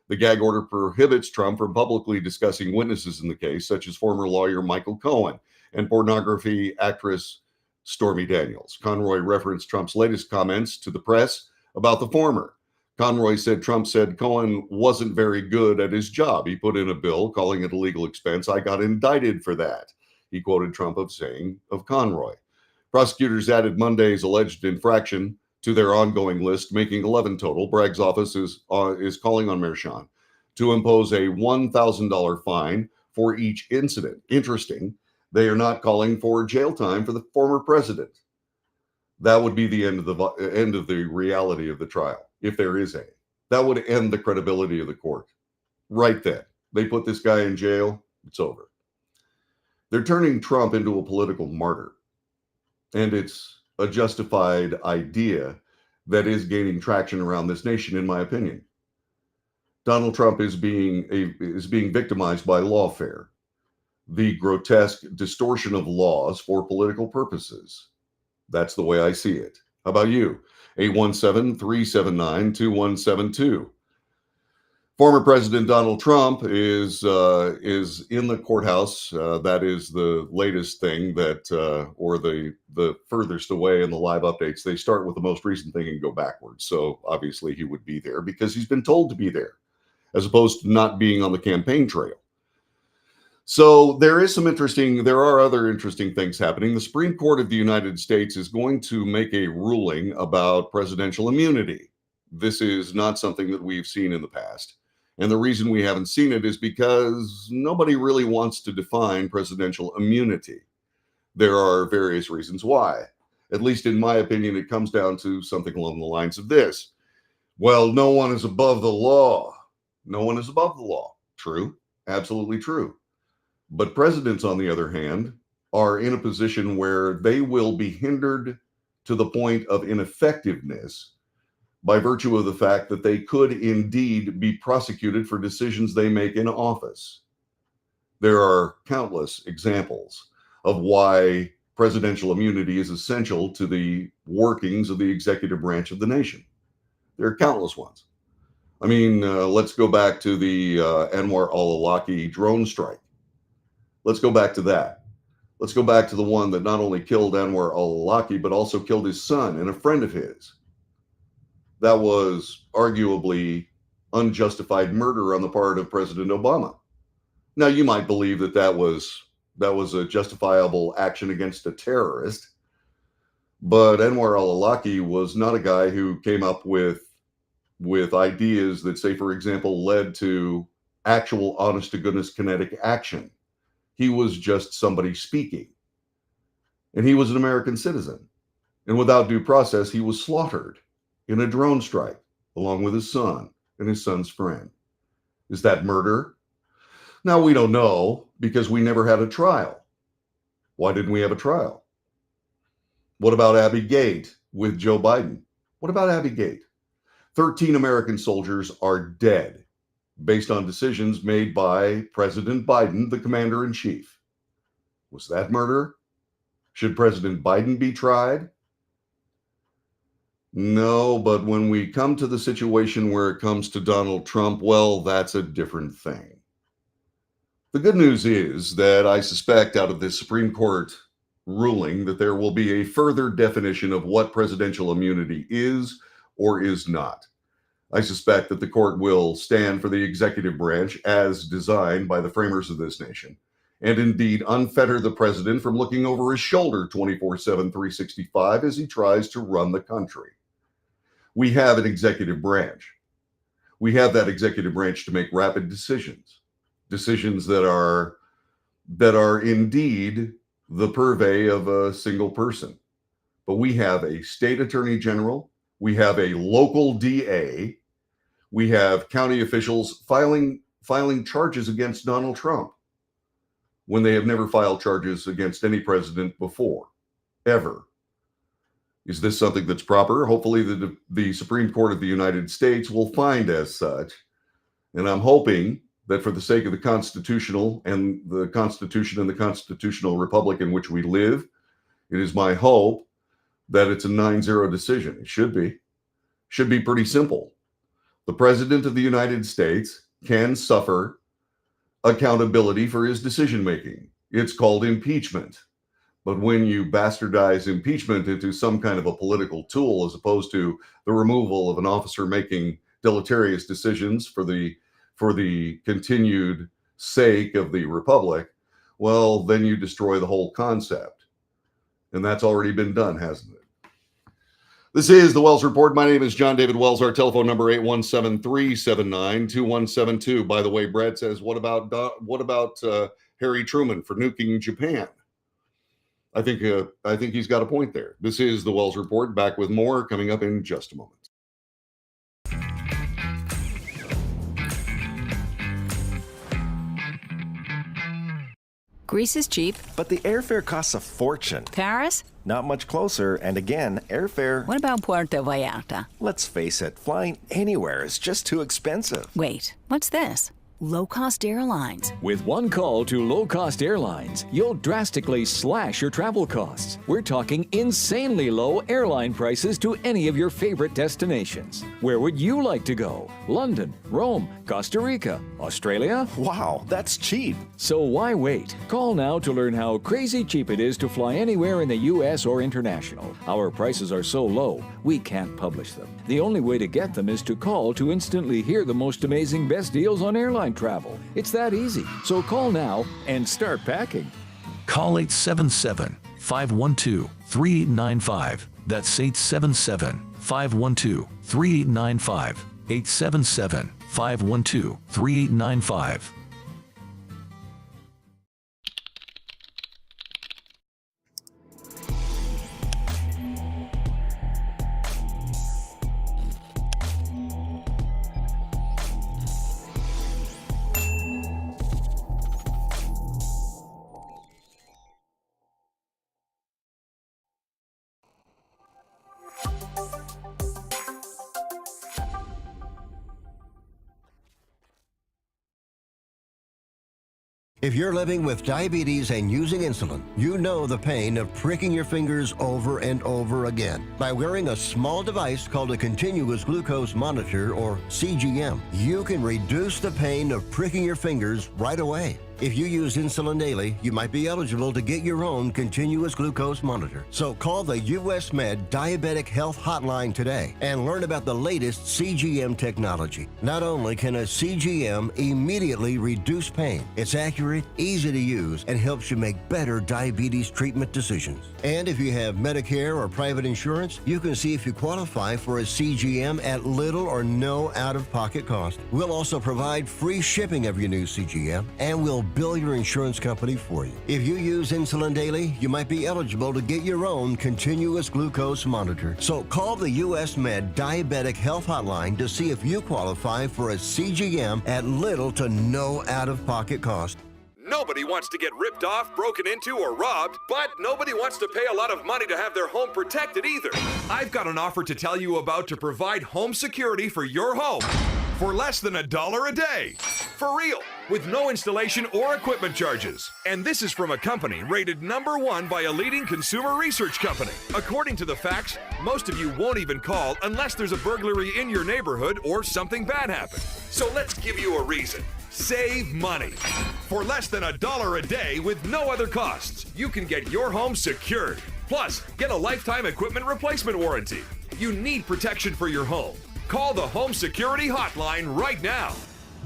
The gag order prohibits Trump from publicly discussing witnesses in the case, such as former lawyer Michael Cohen and pornography actress Stormy Daniels. Conroy referenced Trump's latest comments to the press about the former. Conroy said Trump said Cohen wasn't very good at his job. He put in a bill calling it a legal expense. I got indicted for that. He quoted Trump of saying of Conroy. Prosecutors added Monday's alleged infraction to their ongoing list, making 11 total. Bragg's office is calling on Merchan to impose a $1,000 fine for each incident. Interesting, they are not calling for jail time for the former president. That would be the end of the reality of the trial, if there is any. That would end the credibility of the court. Right then. They put this guy in jail, it's over. They're turning Trump into a political martyr. And it's a justified idea that is gaining traction around this nation, in my opinion. Donald Trump is being victimized by lawfare, the grotesque distortion of laws for political purposes. That's the way I see it. How about you? 817-379-2172. Former President Donald Trump is in the courthouse. That is the latest thing or the furthest away in the live updates. They start with the most recent thing and go backwards. So obviously he would be there because he's been told to be there, as opposed to not being on the campaign trail. So there are other interesting things happening. The Supreme Court of the United States is going to make a ruling about presidential immunity. This is not something that we've seen in the past. And the reason we haven't seen it is because nobody really wants to define presidential immunity. There are various reasons why. At least in my opinion, it comes down to something along the lines of this. Well, no one is above the law. No one is above the law. True. Absolutely true. But presidents, on the other hand, are in a position where they will be hindered to the point of ineffectiveness by virtue of the fact that they could indeed be prosecuted for decisions they make in office. There are countless examples of why presidential immunity is essential to the workings of the executive branch of the nation. There are countless ones. I mean, let's go back to the Anwar al-Awlaki drone strike. Let's go back to that. Let's go back to the one that not only killed Anwar al-Awlaki, but also killed his son and a friend of his. That was arguably unjustified murder on the part of President Obama. Now, you might believe that was a justifiable action against a terrorist, but Anwar al-Awlaki was not a guy who came up with ideas that, say, for example, led to actual honest-to-goodness kinetic action. He was just somebody speaking. And he was an American citizen. And without due process, he was slaughtered in a drone strike, along with his son and his son's friend. Is that murder? Now, we don't know because we never had a trial. Why didn't we have a trial? What about Abbey Gate with Joe Biden? What about Abbey Gate? 13 American soldiers are dead based on decisions made by President Biden, the commander-in-chief. Was that murder? Should President Biden be tried? No, but when we come to the situation where it comes to Donald Trump, well, that's a different thing. The good news is that I suspect out of this Supreme Court ruling that there will be a further definition of what presidential immunity is or is not. I suspect that the court will stand for the executive branch as designed by the framers of this nation, and indeed unfetter the president from looking over his shoulder 24/7, 365 as he tries to run the country. We have an executive branch. We have that executive branch to make rapid decisions that are indeed the purvey of a single person. But we have a state attorney general, we have a local DA, we have county officials filing charges against Donald Trump when they have never filed charges against any president before, ever. Is this something that's proper? Hopefully the Supreme Court of the United States will find as such. And I'm hoping that for the sake of the Constitution and the constitutional republic in which we live, it is my hope that it's a 9-0 decision. It should be. Should be pretty simple. The President of the United States can suffer accountability for his decision-making. It's called impeachment. But when you bastardize impeachment into some kind of a political tool, as opposed to the removal of an officer making deleterious decisions for the continued sake of the republic, well, then you destroy the whole concept. And that's already been done, hasn't it? This is the Wells Report. My name is John David Wells. Our telephone number 817-379-2172. By the way, Brad says, what about Harry Truman for nuking Japan? I think he's got a point there. This is the Wells Report. Back with more coming up in just a moment. Greece is cheap. But the airfare costs a fortune. Paris? Not much closer, and again, airfare... What about Puerto Vallarta? Let's face it, flying anywhere is just too expensive. Wait, what's this? Low-cost airlines. With one call to low-cost airlines, you'll drastically slash your travel costs. We're talking insanely low airline prices to any of your favorite destinations. Where would you like to go? London, Rome, Costa Rica, Australia? Wow, that's cheap. So why wait? Call now to learn how crazy cheap it is to fly anywhere in the U.S. or international. Our prices are so low, we can't publish them. The only way to get them is to call to instantly hear the most amazing best deals on airline travel. It's that easy. So call now and start packing. Call 877-512-3895. That's 877-512-3895. 877-512-3895. If you're living with diabetes and using insulin, you know the pain of pricking your fingers over and over again. By wearing a small device called a continuous glucose monitor, or CGM, you can reduce the pain of pricking your fingers right away. If you use insulin daily, you might be eligible to get your own continuous glucose monitor. So call the US Med Diabetic Health Hotline today and learn about the latest CGM technology. Not only can a CGM immediately reduce pain, it's accurate, easy to use, and helps you make better diabetes treatment decisions. And if you have Medicare or private insurance, you can see if you qualify for a CGM at little or no out-of-pocket cost. We'll also provide free shipping of your new CGM, and we'll bill your insurance company for you. If you use insulin daily, you might be eligible to get your own continuous glucose monitor. So call the US Med Diabetic Health Hotline to see if you qualify for a CGM at little to no out-of-pocket cost. Nobody wants to get ripped off, broken into, or robbed, but nobody wants to pay a lot of money to have their home protected either. I've got an offer to tell you about to provide home security for your home for less than $1 a day. For real, with no installation or equipment charges. And this is from a company rated #1 by a leading consumer research company. According to the facts, most of you won't even call unless there's a burglary in your neighborhood or something bad happened. So let's give you a reason. Save money. For less than $1 a day with no other costs, you can get your home secured. Plus, get a lifetime equipment replacement warranty. You need protection for your home. Call the Home Security Hotline right now.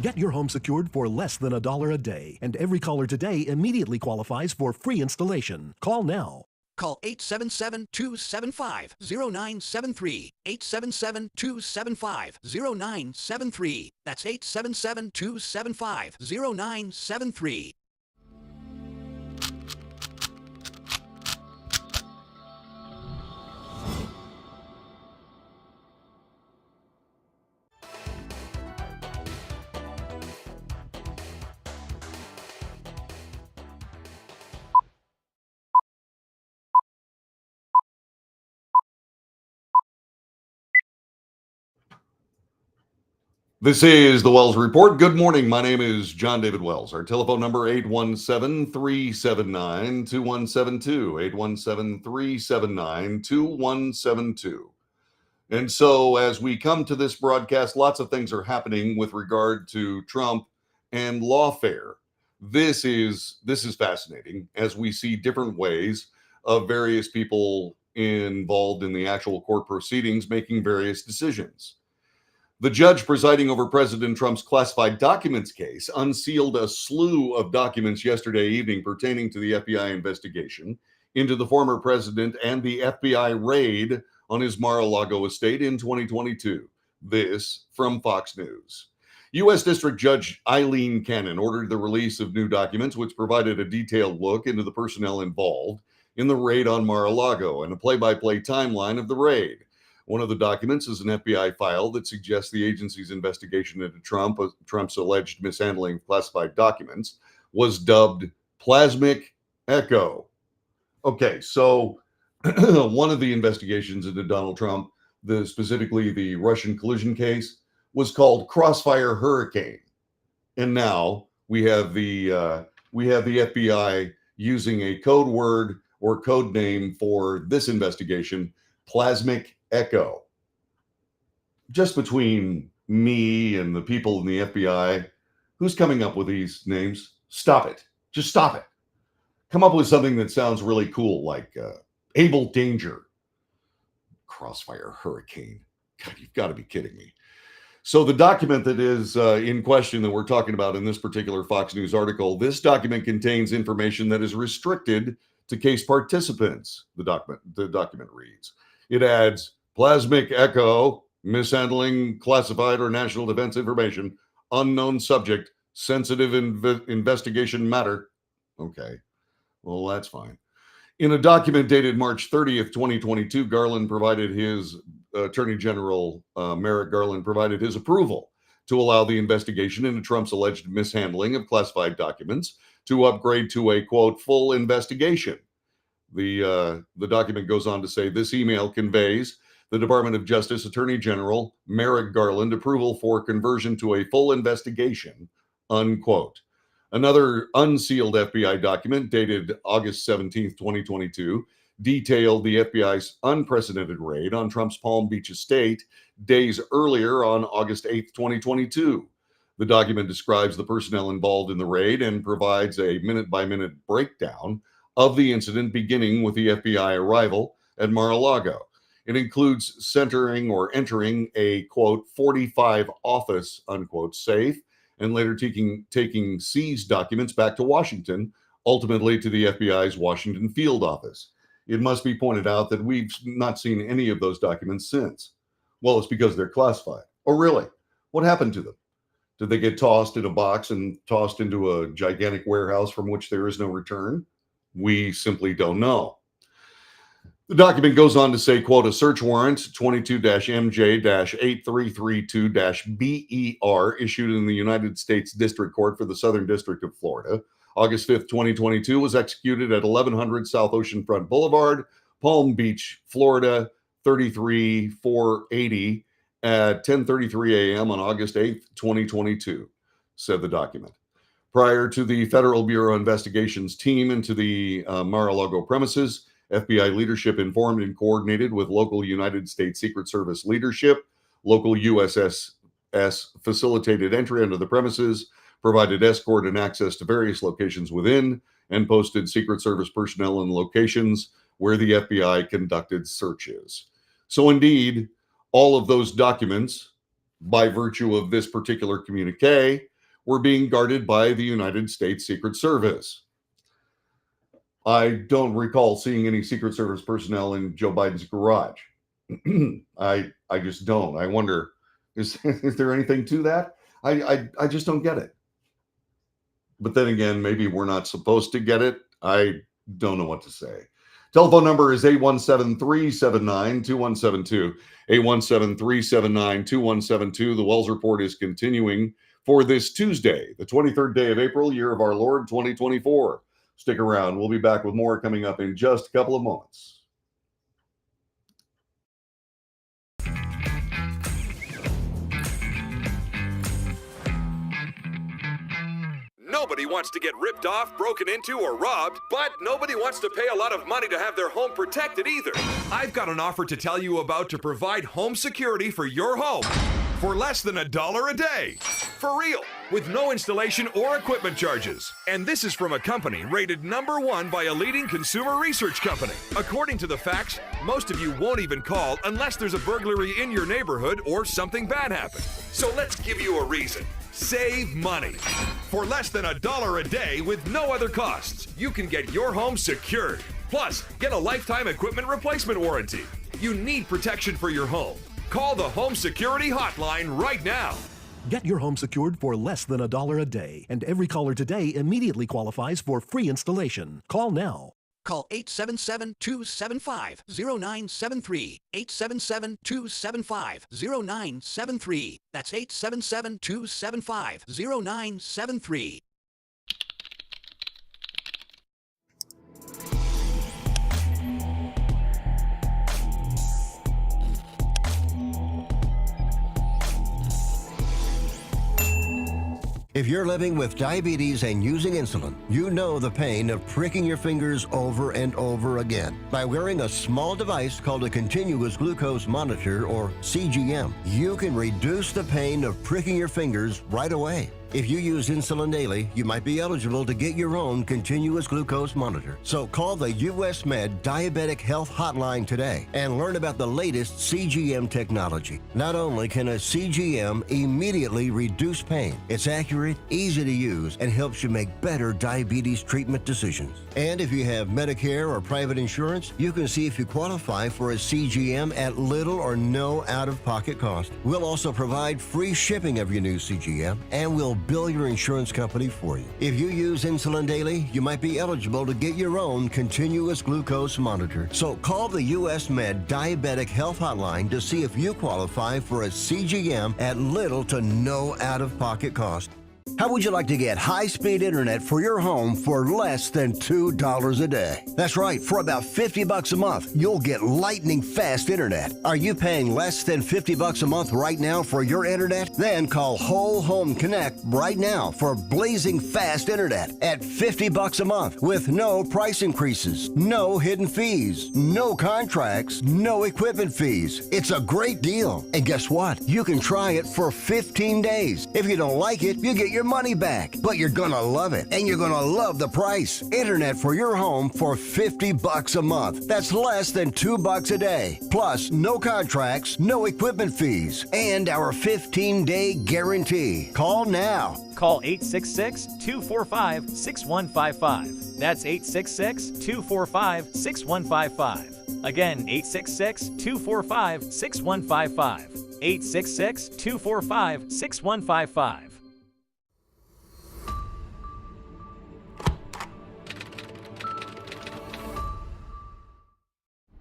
Get your home secured for less than $1 a day, and every caller today immediately qualifies for free installation. Call now. Call 877-275-0973. 877-275-0973. That's 877-275-0973. This is the Wells Report. Good morning. My name is John David Wells. Our telephone number 817-379-2172. 817-379-2172. And so as we come to this broadcast, lots of things are happening with regard to Trump and lawfare. This is fascinating as we see different ways of various people involved in the actual court proceedings making various decisions. The judge presiding over President Trump's classified documents case unsealed a slew of documents yesterday evening pertaining to the FBI investigation into the former president and the FBI raid on his Mar-a-Lago estate in 2022. This from Fox News. U.S. District Judge Eileen Cannon ordered the release of new documents which provided a detailed look into the personnel involved in the raid on Mar-a-Lago and a play-by-play timeline of the raid. One of the documents is an FBI file that suggests the agency's investigation into Trump's alleged mishandling of classified documents was dubbed Plasmic Echo. Okay, so one of the investigations into Donald Trump, specifically the Russian collusion case, was called Crossfire Hurricane, and now we have the FBI using a code word or code name for this investigation, Plasmic Echo. Just between me and the people in the FBI, who's coming up with these names? Stop it. Just stop it. Come up with something that sounds really cool, like Able Danger. Crossfire Hurricane. God, you've got to be kidding me. So the document that is in question that we're talking about in this particular Fox News article, this document contains information that is restricted to case participants. The document reads. It adds Plasmic Echo, mishandling classified or national defense information, unknown subject, sensitive investigation matter. Okay, well, that's fine. In a document dated March 30th, 2022, Attorney General Merrick Garland provided his approval to allow the investigation into Trump's alleged mishandling of classified documents to upgrade to a, quote, full investigation. The document goes on to say this email conveys the Department of Justice Attorney General Merrick Garland approval for conversion to a full investigation, unquote. Another unsealed FBI document dated August 17th, 2022, detailed the FBI's unprecedented raid on Trump's Palm Beach estate days earlier on August 8th, 2022. The document describes the personnel involved in the raid and provides a minute-by-minute breakdown of the incident, beginning with the FBI arrival at Mar-a-Lago. It includes entering a, quote, 45 office, unquote, safe, and later taking seized documents back to Washington, ultimately to the FBI's Washington field office. It must be pointed out that we've not seen any of those documents since. Well, it's because they're classified. Oh, really? What happened to them? Did they get tossed in a box and tossed into a gigantic warehouse from which there is no return? We simply don't know. The document goes on to say, quote, a search warrant 22-MJ-8332-BER issued in the United States District Court for the Southern District of Florida, August 5th, 2022, was executed at 1100 South Oceanfront Boulevard, Palm Beach, Florida, 33480 at 10:33 a.m. on August 8th, 2022, said the document. Prior to the Federal Bureau of Investigations team into the Mar-a-Lago premises, FBI leadership informed and coordinated with local United States Secret Service leadership. Local USS facilitated entry into the premises, provided escort and access to various locations within, and posted Secret Service personnel in locations where the FBI conducted searches. So indeed, all of those documents, by virtue of this particular communique, were being guarded by the United States Secret Service. I don't recall seeing any Secret Service personnel in Joe Biden's garage. I just don't. I wonder, is there anything to that? I just don't get it. But then again, maybe we're not supposed to get it. I don't know what to say. Telephone number is 817-379-2172. 817-379-2172. The Wells Report is continuing for this Tuesday, the 23rd day of April, year of our Lord, 2024. Stick around. We'll be back with more coming up in just a couple of moments. Nobody wants to get ripped off, broken into, or robbed, but nobody wants to pay a lot of money to have their home protected either. I've got an offer to tell you about to provide home security for your home for less than $1 a day. For real, with no installation or equipment charges. And this is from a company rated #1 by a leading consumer research company. According to the facts, most of you won't even call unless there's a burglary in your neighborhood or something bad happened. So let's give you a reason. Save money. For less than $1 a day with no other costs, you can get your home secured. Plus, get a lifetime equipment replacement warranty. You need protection for your home. Call the Home Security Hotline right now. Get your home secured for less than $1 a day, and every caller today immediately qualifies for free installation. Call now. Call 877-275-0973. 877-275-0973. That's 877-275-0973. If you're living with diabetes and using insulin, you know the pain of pricking your fingers over and over again. By wearing a small device called a continuous glucose monitor, or CGM, you can reduce the pain of pricking your fingers right away. If you use insulin daily, you might be eligible to get your own continuous glucose monitor. So call the US Med Diabetic Health Hotline today and learn about the latest CGM technology. Not only can a CGM immediately reduce pain, it's accurate, easy to use, and helps you make better diabetes treatment decisions. And if you have Medicare or private insurance, you can see if you qualify for a CGM at little or no out-of-pocket cost. We'll also provide free shipping of your new CGM, and we'll bill your insurance company for you. If you use insulin daily, you might be eligible to get your own continuous glucose monitor. So call the US Med Diabetic Health Hotline to see if you qualify for a CGM at little to no out-of-pocket cost. How would you like to get high-speed internet for your home for less than $2 a day? That's right, for about $50 a month, you'll get lightning fast internet. Are you paying less than $50 a month right now for your internet? Then call Whole Home Connect right now for blazing fast internet at $50 a month with no price increases, no hidden fees, no contracts, no equipment fees. It's a great deal. And guess what? You can try it for 15 days. If you don't like it, you get your money back, but you're gonna love it, and you're gonna love the price. Internet for your home for $50 a month. That's less than $2 a day. Plus, no contracts, no equipment fees, and our 15-day guarantee. Call now. Call 866-245-6155. That's 866-245-6155. Again, 866-245-6155. 866-245-6155.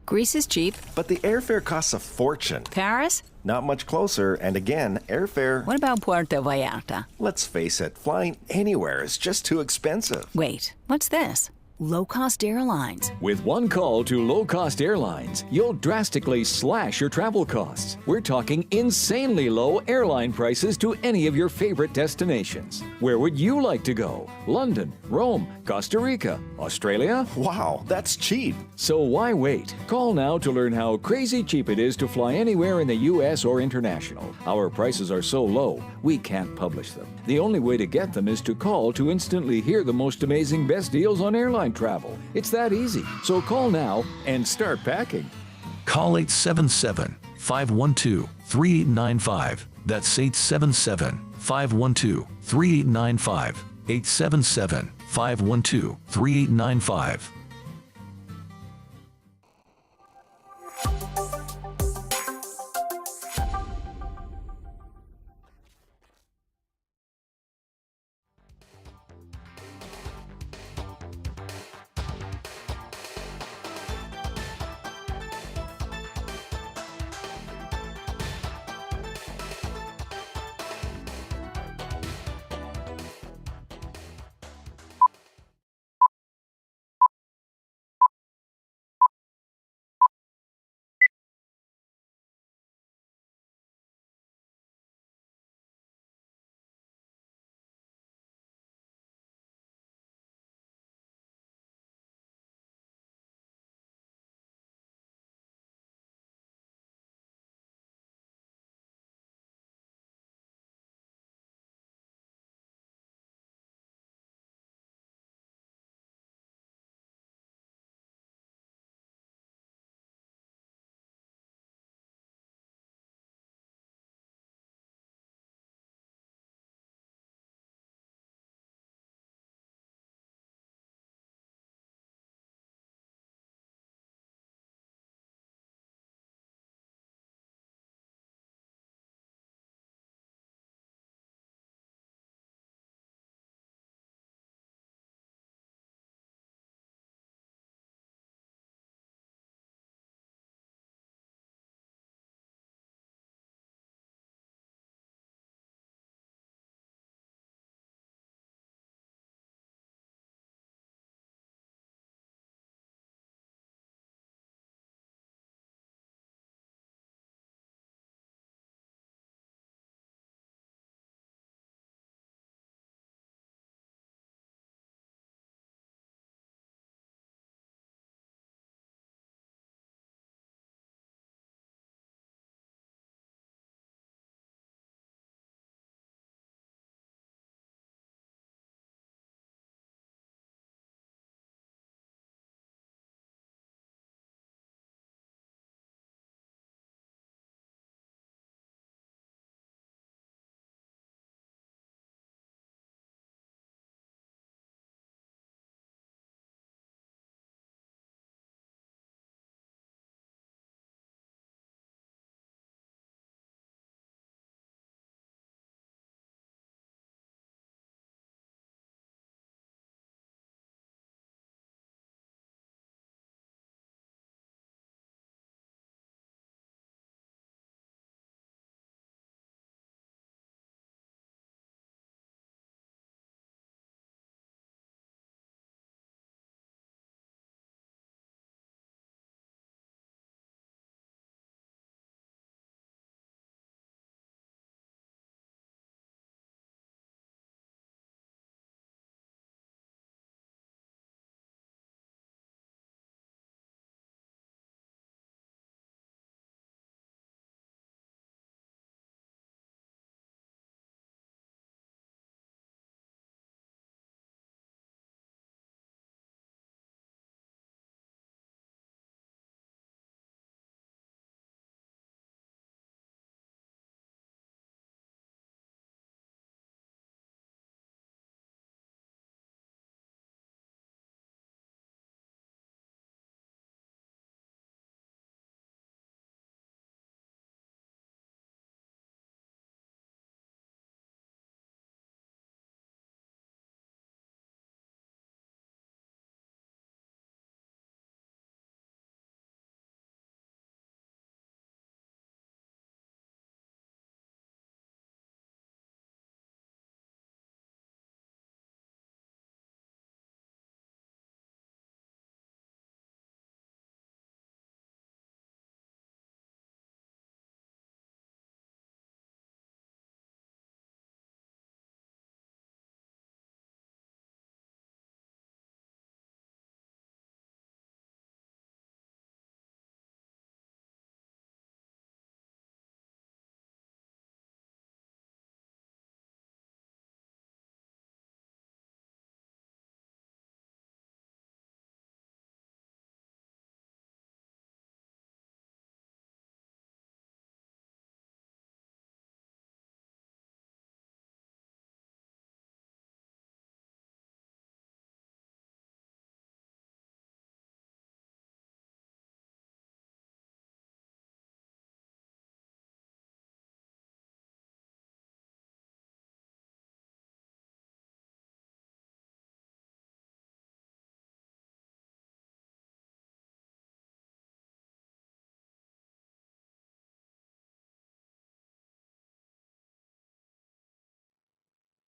Greece is cheap. But the airfare costs a fortune. Paris? Not much closer, and again, airfare... What about Puerto Vallarta? Let's face it, flying anywhere is just too expensive. Wait, what's this? Low-cost airlines. With one call to Low Cost Airlines, you'll drastically slash your travel costs. We're talking insanely low airline prices to any of your favorite destinations. Where would you like to go? London, Rome, Costa Rica, Australia? Wow, that's cheap. So why wait? Call now to learn how crazy cheap it is to fly anywhere in the U.S. or international. Our prices are so low, we can't publish them. The only way to get them is to call to instantly hear the most amazing best deals on airline travel. It's that easy. So call now and start packing. Call 877-512-3895. That's 877-512-3895. 877-512-3895.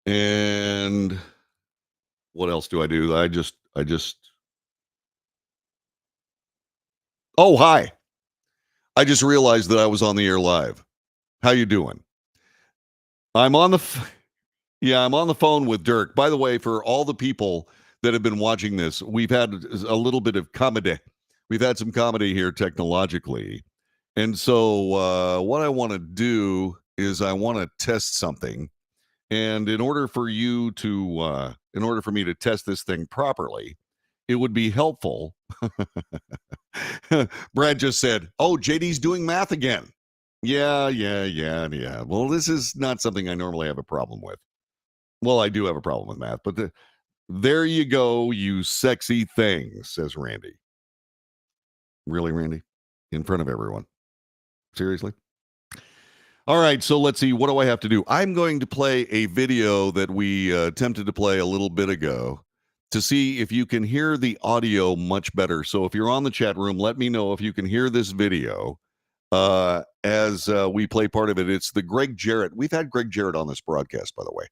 And what else do I do? Oh, hi. I just realized that I was on the air live. How you doing? I'm on the phone with Dirk. By the way, for all the people that have been watching this, we've had a little bit of comedy. We've had some comedy here technologically. And so what I want to do is I want to test something. And in order for me to test this thing properly, it would be helpful. Brad just said, "Oh, JD's doing math again." Yeah. Well, this is not something I normally have a problem with. Well, I do have a problem with math, but there you go, you sexy thing, says Randy. Really, Randy? In front of everyone? Seriously? All right, so let's see. What do I have to do? I'm going to play a video that we attempted to play a little bit ago to see if you can hear the audio much better. So if you're on the chat room, let me know if you can hear this video as we play part of it. It's the Greg Jarrett. We've had Greg Jarrett on this broadcast, by the way.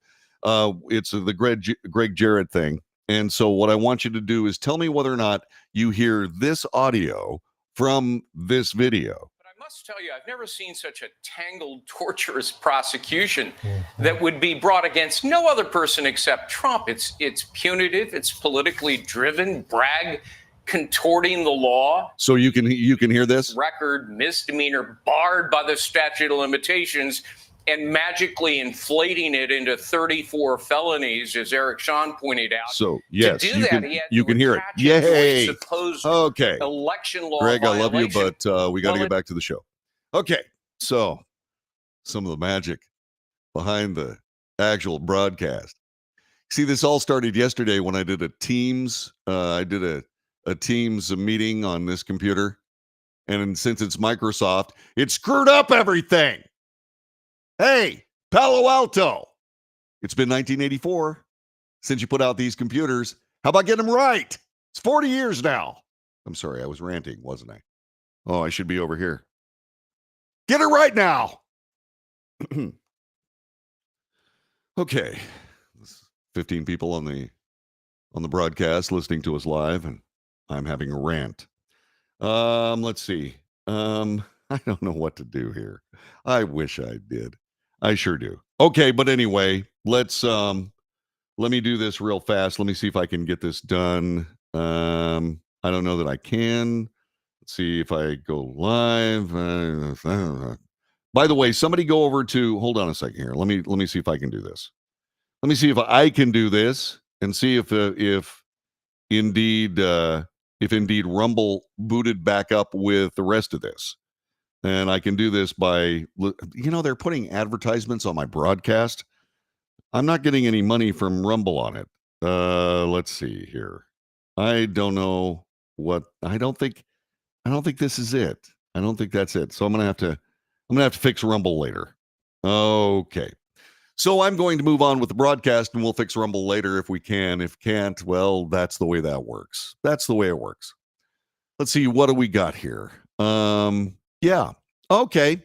It's the Greg Jarrett thing. And so what I want you to do is tell me whether or not you hear this audio from this video. I must tell you, I've never seen such a tangled, torturous prosecution that would be brought against no other person except Trump. It's punitive, it's politically driven, brag, contorting the law. So you can hear this? Record misdemeanor barred by the statute of limitations and magically inflating it into 34 felonies, as Eric Sean pointed out. So, yes, to do that, you can hear it. Yay. Okay. Election law Greg, violation. I love you, but we got to get back to the show. Okay. So, some of the magic behind the actual broadcast. See, this all started yesterday when I did a Teams. I did a Teams meeting on this computer. And since it's Microsoft, it screwed up everything. Hey, Palo Alto, it's been 1984 since you put out these computers. How about getting them right? It's 40 years now. I'm sorry, I was ranting, wasn't I? Oh, I should be over here. Get it right now. Okay. 15 people on the broadcast listening to us live, and I'm having a rant. Let's see. I don't know what to do here. I wish I did. I sure do. Okay, but anyway, let me do this real fast. Let me see if I can get this done. I don't know that I can. Let's see if I go live. By the way, somebody go over to, hold on a second here. Let me see if I can do this. Let me see if I can do this and see if indeed Rumble booted back up with the rest of this. And I can do this by, they're putting advertisements on my broadcast. I'm not getting any money from Rumble on it. Let's see here. I don't know what, I don't think this is it. I don't think that's it. So I'm going to have to fix Rumble later. Okay. So I'm going to move on with the broadcast and we'll fix Rumble later if we can. If can't, well, that's the way that works. That's the way it works. Let's see, what do we got here? Yeah. Okay.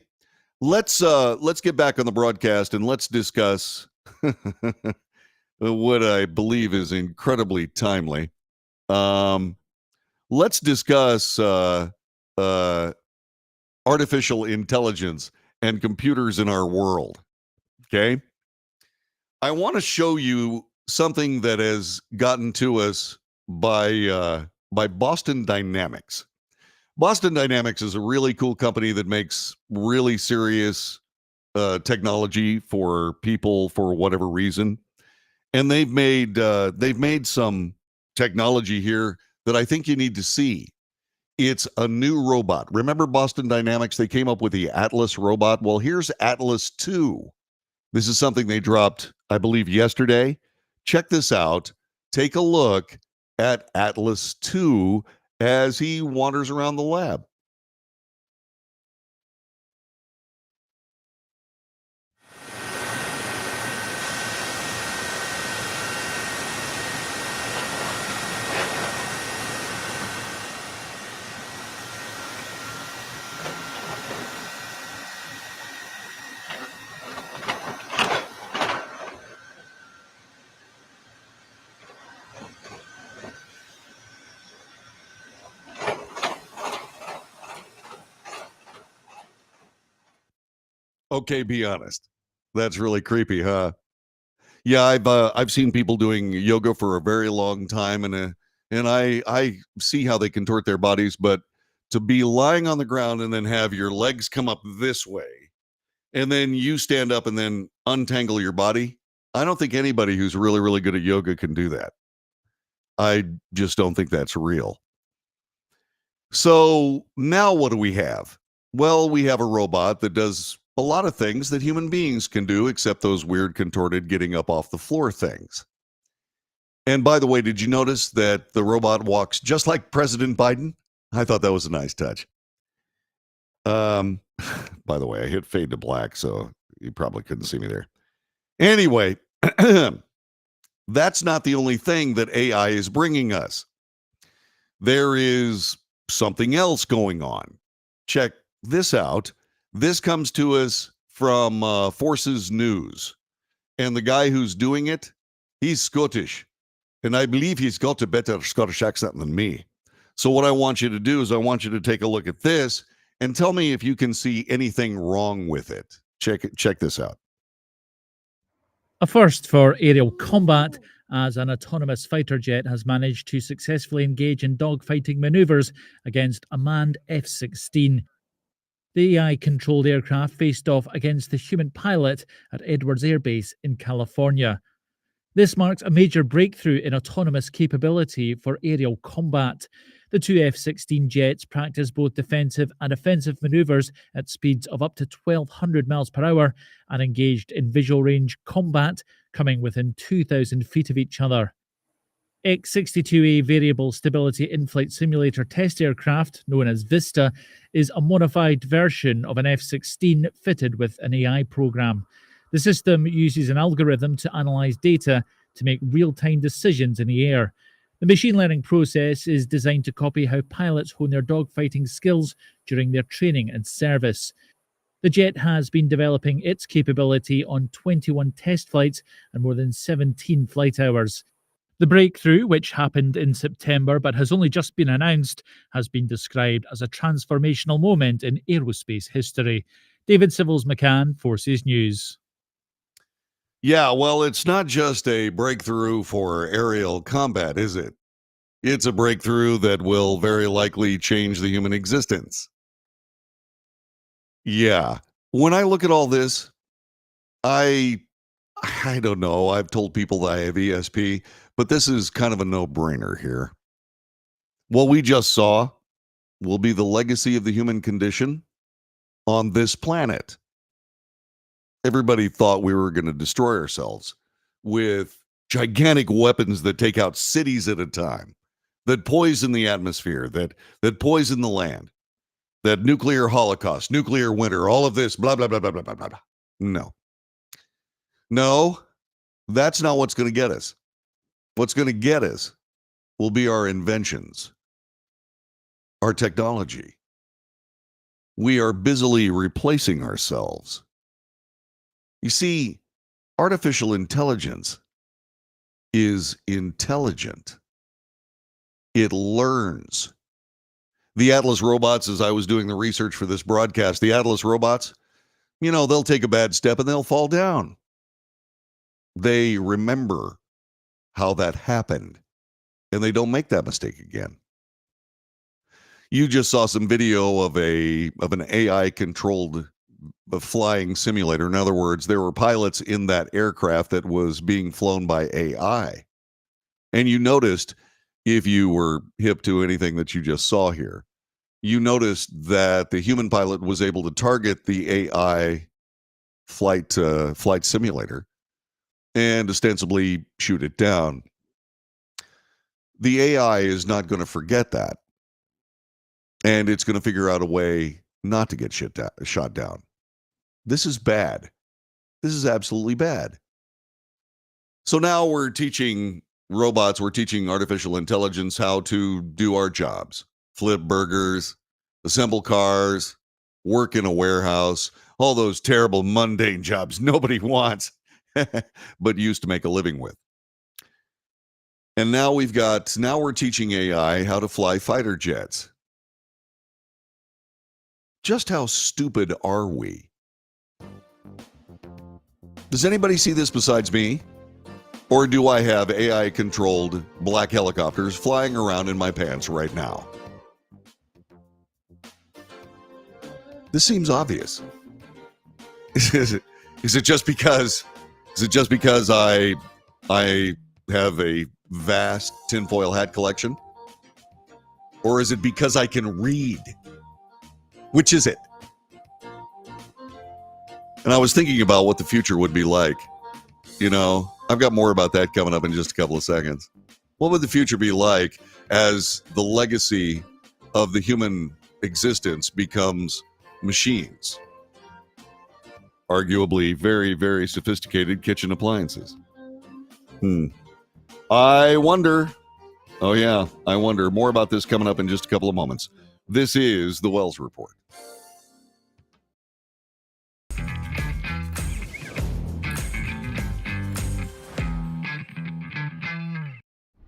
Let's get back on the broadcast and let's discuss what I believe is incredibly timely. Let's discuss artificial intelligence and computers in our world. Okay. I want to show you something that has gotten to us by Boston Dynamics. Boston Dynamics is a really cool company that makes really serious technology for people for whatever reason. And they've made some technology here that I think you need to see. It's a new robot. Remember Boston Dynamics? They came up with the Atlas robot. Well, here's Atlas 2. This is something they dropped, I believe, yesterday. Check this out. Take a look at Atlas 2 as he wanders around the lab. Okay, be honest. That's really creepy, huh? Yeah, I've seen people doing yoga for a very long time, and I see how they contort their bodies, but to be lying on the ground and then have your legs come up this way, and then you stand up and then untangle your body, I don't think anybody who's really, really good at yoga can do that. I just don't think that's real. So now what do we have? Well, we have a robot that does a lot of things that human beings can do, except those weird contorted getting up off the floor things. And by the way, did you notice that the robot walks just like President Biden? I thought that was a nice touch. By the way, I hit fade to black, so you probably couldn't see me there. Anyway, that's not the only thing that AI is bringing us. There is something else going on. Check this out. This comes to us from Forces News. And the guy who's doing it, he's Scottish. And I believe he's got a better Scottish accent than me. So what I want you to do is I want you to take a look at this and tell me if you can see anything wrong with it. Check this out. A first for aerial combat, as an autonomous fighter jet has managed to successfully engage in dogfighting maneuvers against a manned F-16. The AI-controlled aircraft faced off against the human pilot at Edwards Air Base in California. This marks a major breakthrough in autonomous capability for aerial combat. The two F-16 jets practice both defensive and offensive maneuvers at speeds of up to 1,200 miles per hour and engaged in visual range combat, coming within 2,000 feet of each other. X-62A Variable Stability In-Flight Simulator test aircraft, known as VISTA, is a modified version of an F-16 fitted with an AI program. The system uses an algorithm to analyze data to make real-time decisions in the air. The machine learning process is designed to copy how pilots hone their dogfighting skills during their training and service. The jet has been developing its capability on 21 test flights and more than 17 flight hours. The breakthrough, which happened in September but has only just been announced, has been described as a transformational moment in aerospace history. David Civils-McCann, Forces News. Yeah, well, it's not just a breakthrough for aerial combat, is it? It's a breakthrough that will very likely change the human existence. Yeah. When I look at all this, I don't know. I've told people that I have ESP, but this is kind of a no-brainer here. What we just saw will be the legacy of the human condition on this planet. Everybody thought we were going to destroy ourselves with gigantic weapons that take out cities at a time, that poison the atmosphere, that poison the land, that nuclear holocaust, nuclear winter, all of this, blah, blah, blah, blah, blah, blah, blah. No, that's not what's going to get us. What's going to get us will be our inventions, our technology. We are busily replacing ourselves. You see, artificial intelligence is intelligent. It learns. The Atlas robots, as I was doing the research for this broadcast, the Atlas robots, they'll take a bad step and they'll fall down. They remember how that happened, and they don't make that mistake again. You just saw some video of an AI-controlled flying simulator. In other words, there were pilots in that aircraft that was being flown by AI. And you noticed, if you were hip to anything that you just saw here, you noticed that the human pilot was able to target the AI flight simulator and ostensibly shoot it down. The AI is not going to forget that. And it's going to figure out a way not to get shot down. This is bad. This is absolutely bad. So now we're teaching robots, we're teaching artificial intelligence how to do our jobs. Flip burgers, assemble cars, work in a warehouse, all those terrible mundane jobs nobody wants, but used to make a living with. And now we're teaching AI how to fly fighter jets. Just how stupid are we? Does anybody see this besides me? Or do I have AI-controlled black helicopters flying around in my pants right now? This seems obvious. Is it just because I have a vast tinfoil hat collection? Or is it because I can read? Which is it? And I was thinking about what the future would be like. You know, I've got more about that coming up in just a couple of seconds. What would the future be like as the legacy of the human existence becomes machines? Arguably very, very sophisticated kitchen appliances. I wonder. Oh, yeah, I wonder. More about this coming up in just a couple of moments. This is the Wells Report.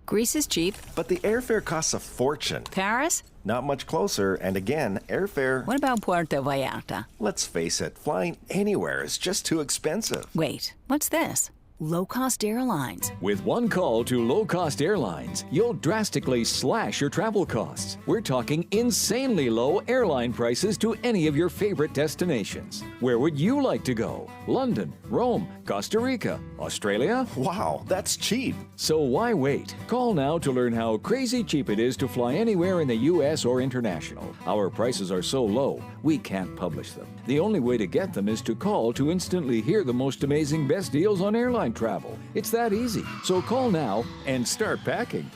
Greece is cheap. But the airfare costs a fortune. Paris? Not much closer, and again, airfare... What about Puerto Vallarta? Let's face it, flying anywhere is just too expensive. Wait, what's this? Low-cost airlines. With one call to low-cost airlines, you'll drastically slash your travel costs. We're talking insanely low airline prices to any of your favorite destinations. Where would you like to go? London, Rome, Costa Rica, Australia? Wow, that's cheap. So why wait? Call now to learn how crazy cheap it is to fly anywhere in the U.S. or international. Our prices are so low, we can't publish them. The only way to get them is to call to instantly hear the most amazing best deals on airline travel. It's that easy. So call now and start packing.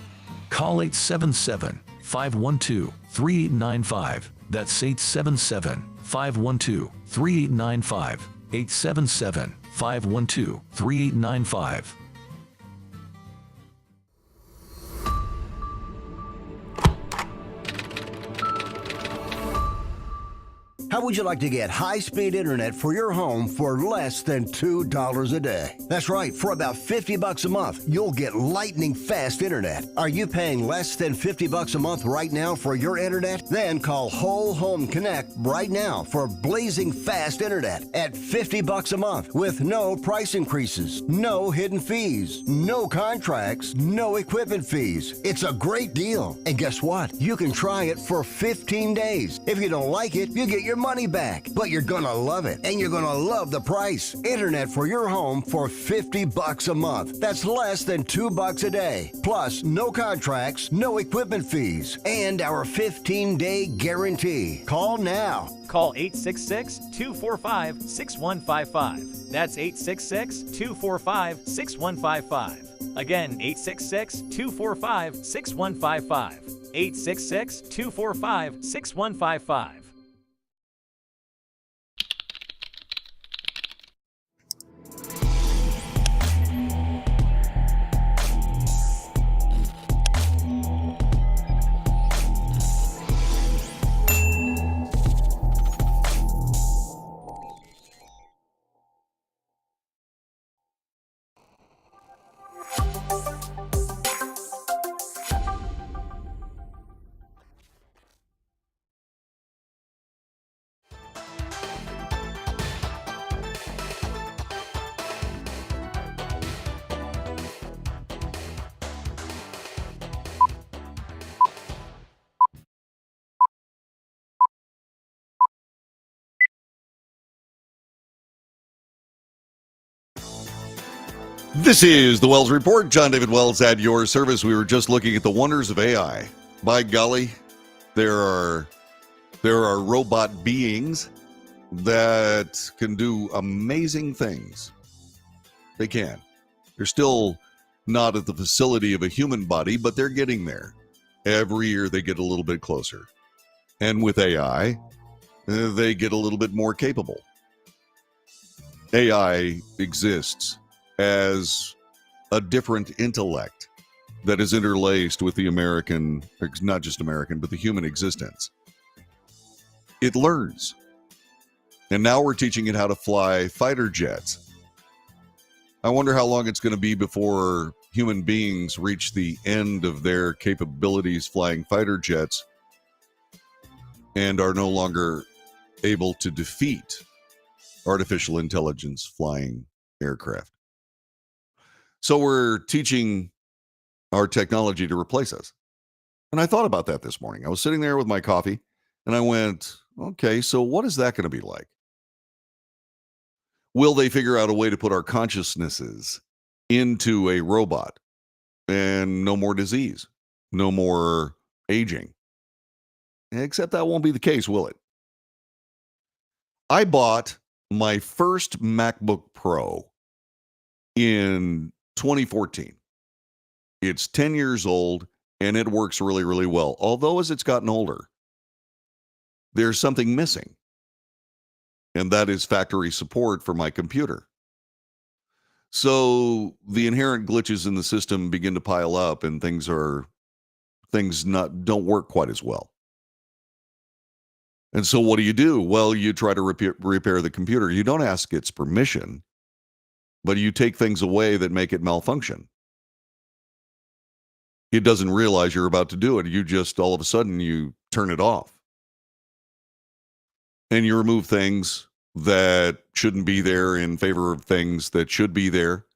Call 877-512-3895. That's 877-512-3895. 877-512-3895. How would you like to get high-speed internet for your home for less than $2 a day? That's right, for about $50 a month, you'll get lightning-fast internet. Are you paying less than $50 a month right now for your internet? Then call Whole Home Connect right now for blazing fast internet at $50 a month with no price increases, no hidden fees, no contracts, no equipment fees. It's a great deal. And guess what? You can try it for 15 days. If you don't like it, you get your money back, but you're gonna love it, and you're gonna love the price. Internet for your home for $50 a month. That's less than $2 a day. Plus, no contracts, no equipment fees, and our 15-day guarantee. Call now. Call 866-245-6155. That's 866-245-6155. Again, 866-245-6155. 866-245-6155. This is the Wells Report. John David Wells at your service. We were just looking at the wonders of AI. By golly, there are robot beings that can do amazing things. They can. They're still not at the facility of a human body, but they're getting there. Every year they get a little bit closer. And with AI, they get a little bit more capable. AI exists as a different intellect that is interlaced with the American, not just American, but the human existence. It learns. And now we're teaching it how to fly fighter jets. I wonder how long it's going to be before human beings reach the end of their capabilities flying fighter jets and are no longer able to defeat artificial intelligence flying aircraft. So we're teaching our technology to replace us. And I thought about that this morning. I was sitting there with my coffee and I went, okay, so what is that going to be like? Will they figure out a way to put our consciousnesses into a robot and no more disease, no more aging? Except that won't be the case, will it? I bought my first MacBook Pro in 2014. It's 10 years old and it works really, really well. Although as it's gotten older, there's something missing. And that is factory support for my computer. So the inherent glitches in the system begin to pile up and things don't work quite as well. And so what do? Well, you try to repair the computer. You don't ask its permission, but you take things away that make it malfunction. It doesn't realize you're about to do it. You just, all of a sudden, you turn it off. And you remove things that shouldn't be there in favor of things that should be there.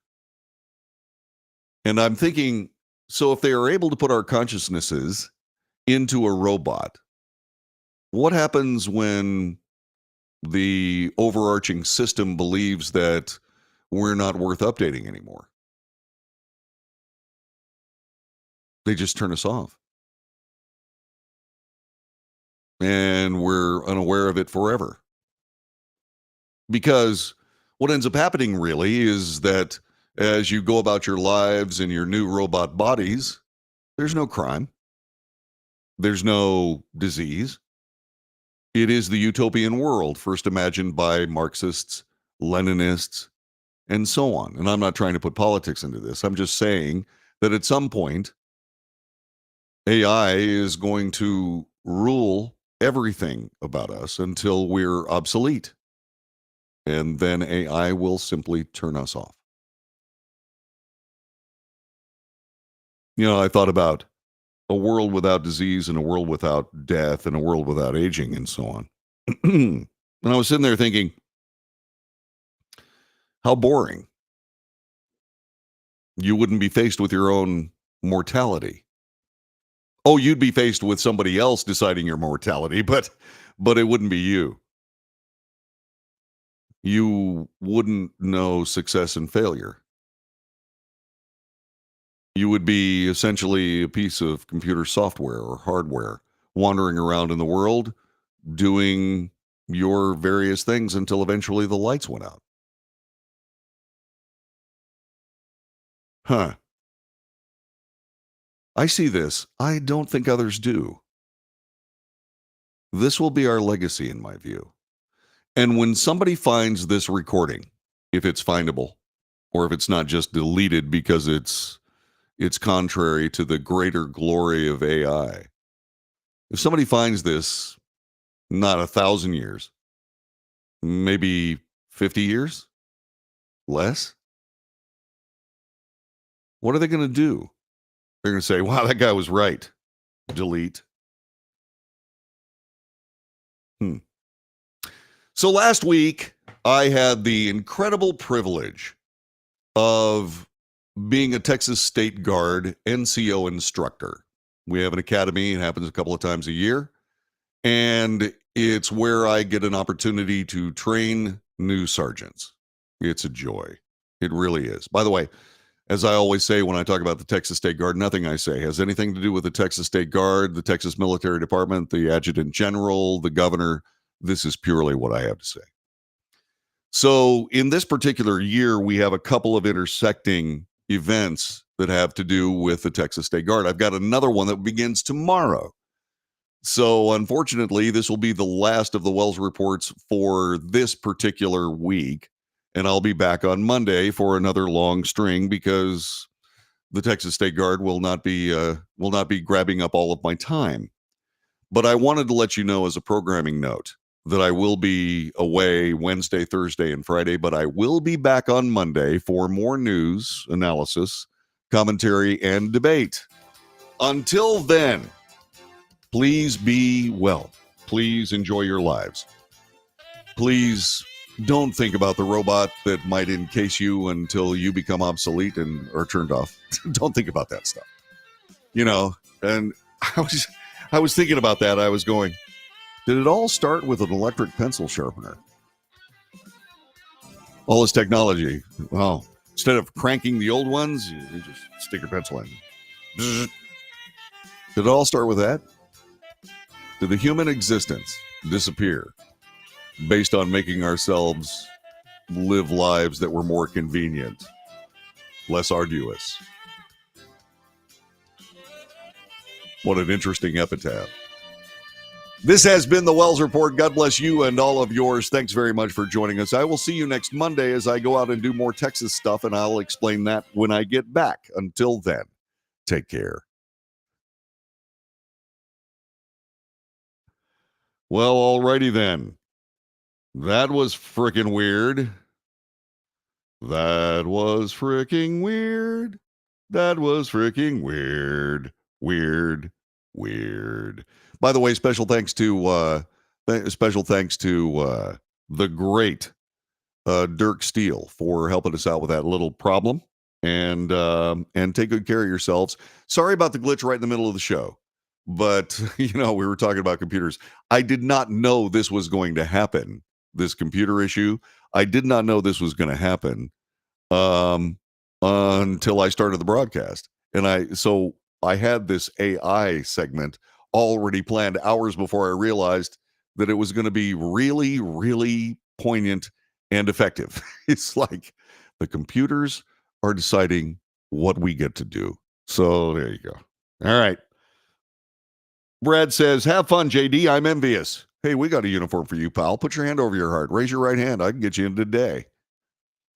And I'm thinking, so if they are able to put our consciousnesses into a robot, what happens when the overarching system believes that we're not worth updating anymore? They just turn us off. And we're unaware of it forever. Because what ends up happening really is that as you go about your lives in your new robot bodies, there's no crime. There's no disease. It is the utopian world first imagined by Marxists, Leninists, and so on. And I'm not trying to put politics into this. I'm just saying that at some point, AI is going to rule everything about us until we're obsolete. And then AI will simply turn us off. You know, I thought about a world without disease and a world without death and a world without aging and so on. And I was sitting there thinking, how boring. You wouldn't be faced with your own mortality. Oh, you'd be faced with somebody else deciding your mortality, but it wouldn't be you. You wouldn't know success and failure. You would be essentially a piece of computer software or hardware wandering around in the world doing your various things until eventually the lights went out. Huh. I see this. I don't think others do. This will be our legacy, in my view. And when somebody finds this recording, if it's findable, or if it's not just deleted because it's contrary to the greater glory of AI. If somebody finds this, not 1,000 years, maybe 50 years, less, what are they going to do? They're going to say, wow, that guy was right. Delete. So last week, I had the incredible privilege of being a Texas State Guard NCO instructor. We have an academy. It happens a couple of times a year. And it's where I get an opportunity to train new sergeants. It's a joy. It really is. By the way, as I always say when I talk about the Texas State Guard, nothing I say has anything to do with the Texas State Guard, the Texas Military Department, the Adjutant General, the Governor. This is purely what I have to say. So in this particular year, we have a couple of intersecting events that have to do with the Texas State Guard. I've got another one that begins tomorrow. So unfortunately, this will be the last of the Wells reports for this particular week. And I'll be back on Monday for another long string because the Texas State Guard will not be grabbing up all of my time. But I wanted to let you know as a programming note that I will be away Wednesday, Thursday, and Friday, but I will be back on Monday for more news, analysis, commentary, and debate. Until then, please be well. Please enjoy your lives. Please Don't think about the robot that might encase you until you become obsolete and or turned off. Don't think about that stuff. You know, and I was thinking about that. I was going, did it all start with an electric pencil sharpener? All this technology. Well, instead of cranking the old ones, you just stick your pencil in. Did it all start with that? Did the human existence disappear based on making ourselves live lives that were more convenient, less arduous? What an interesting epitaph. This has been the Wells Report. God bless you and all of yours. Thanks very much for joining us. I will see you next Monday as I go out and do more Texas stuff, and I'll explain that when I get back. Until then, take care. Well, alrighty then. That was frickin' weird. That was fricking weird. That was fricking weird. Weird. By the way, special thanks to the great Dirk Steele for helping us out with that little problem. And take good care of yourselves. Sorry about the glitch right in the middle of the show. But, you know, we were talking about computers. I did not know this was going to happen, this computer issue. I did not know this was going to happen until I started the broadcast. And I had this AI segment already planned hours before I realized that it was going to be really, really poignant and effective. It's like the computers are deciding what we get to do. So there you go. All right. Brad says, have fun, JD. I'm envious. Hey, we got a uniform for you, pal. Put your hand over your heart. Raise your right hand. I can get you in today.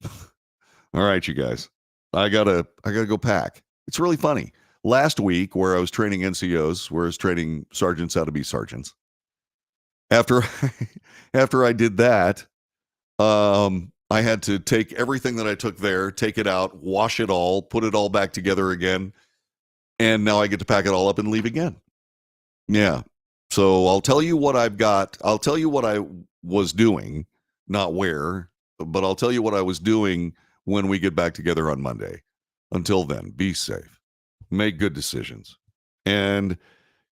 All right, you guys. I gotta go pack. It's really funny. Last week, where I was training NCOs, where I was training sergeants how to be sergeants, after I did that, I had to take everything that I took there, take it out, wash it all, put it all back together again, and now I get to pack it all up and leave again. Yeah. So I'll tell you what I've got. I'll tell you what I was doing, not where, but I'll tell you what I was doing when we get back together on Monday. Until then, be safe. Make good decisions. And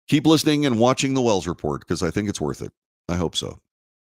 keep listening and watching the Wells Report because I think it's worth it. I hope so.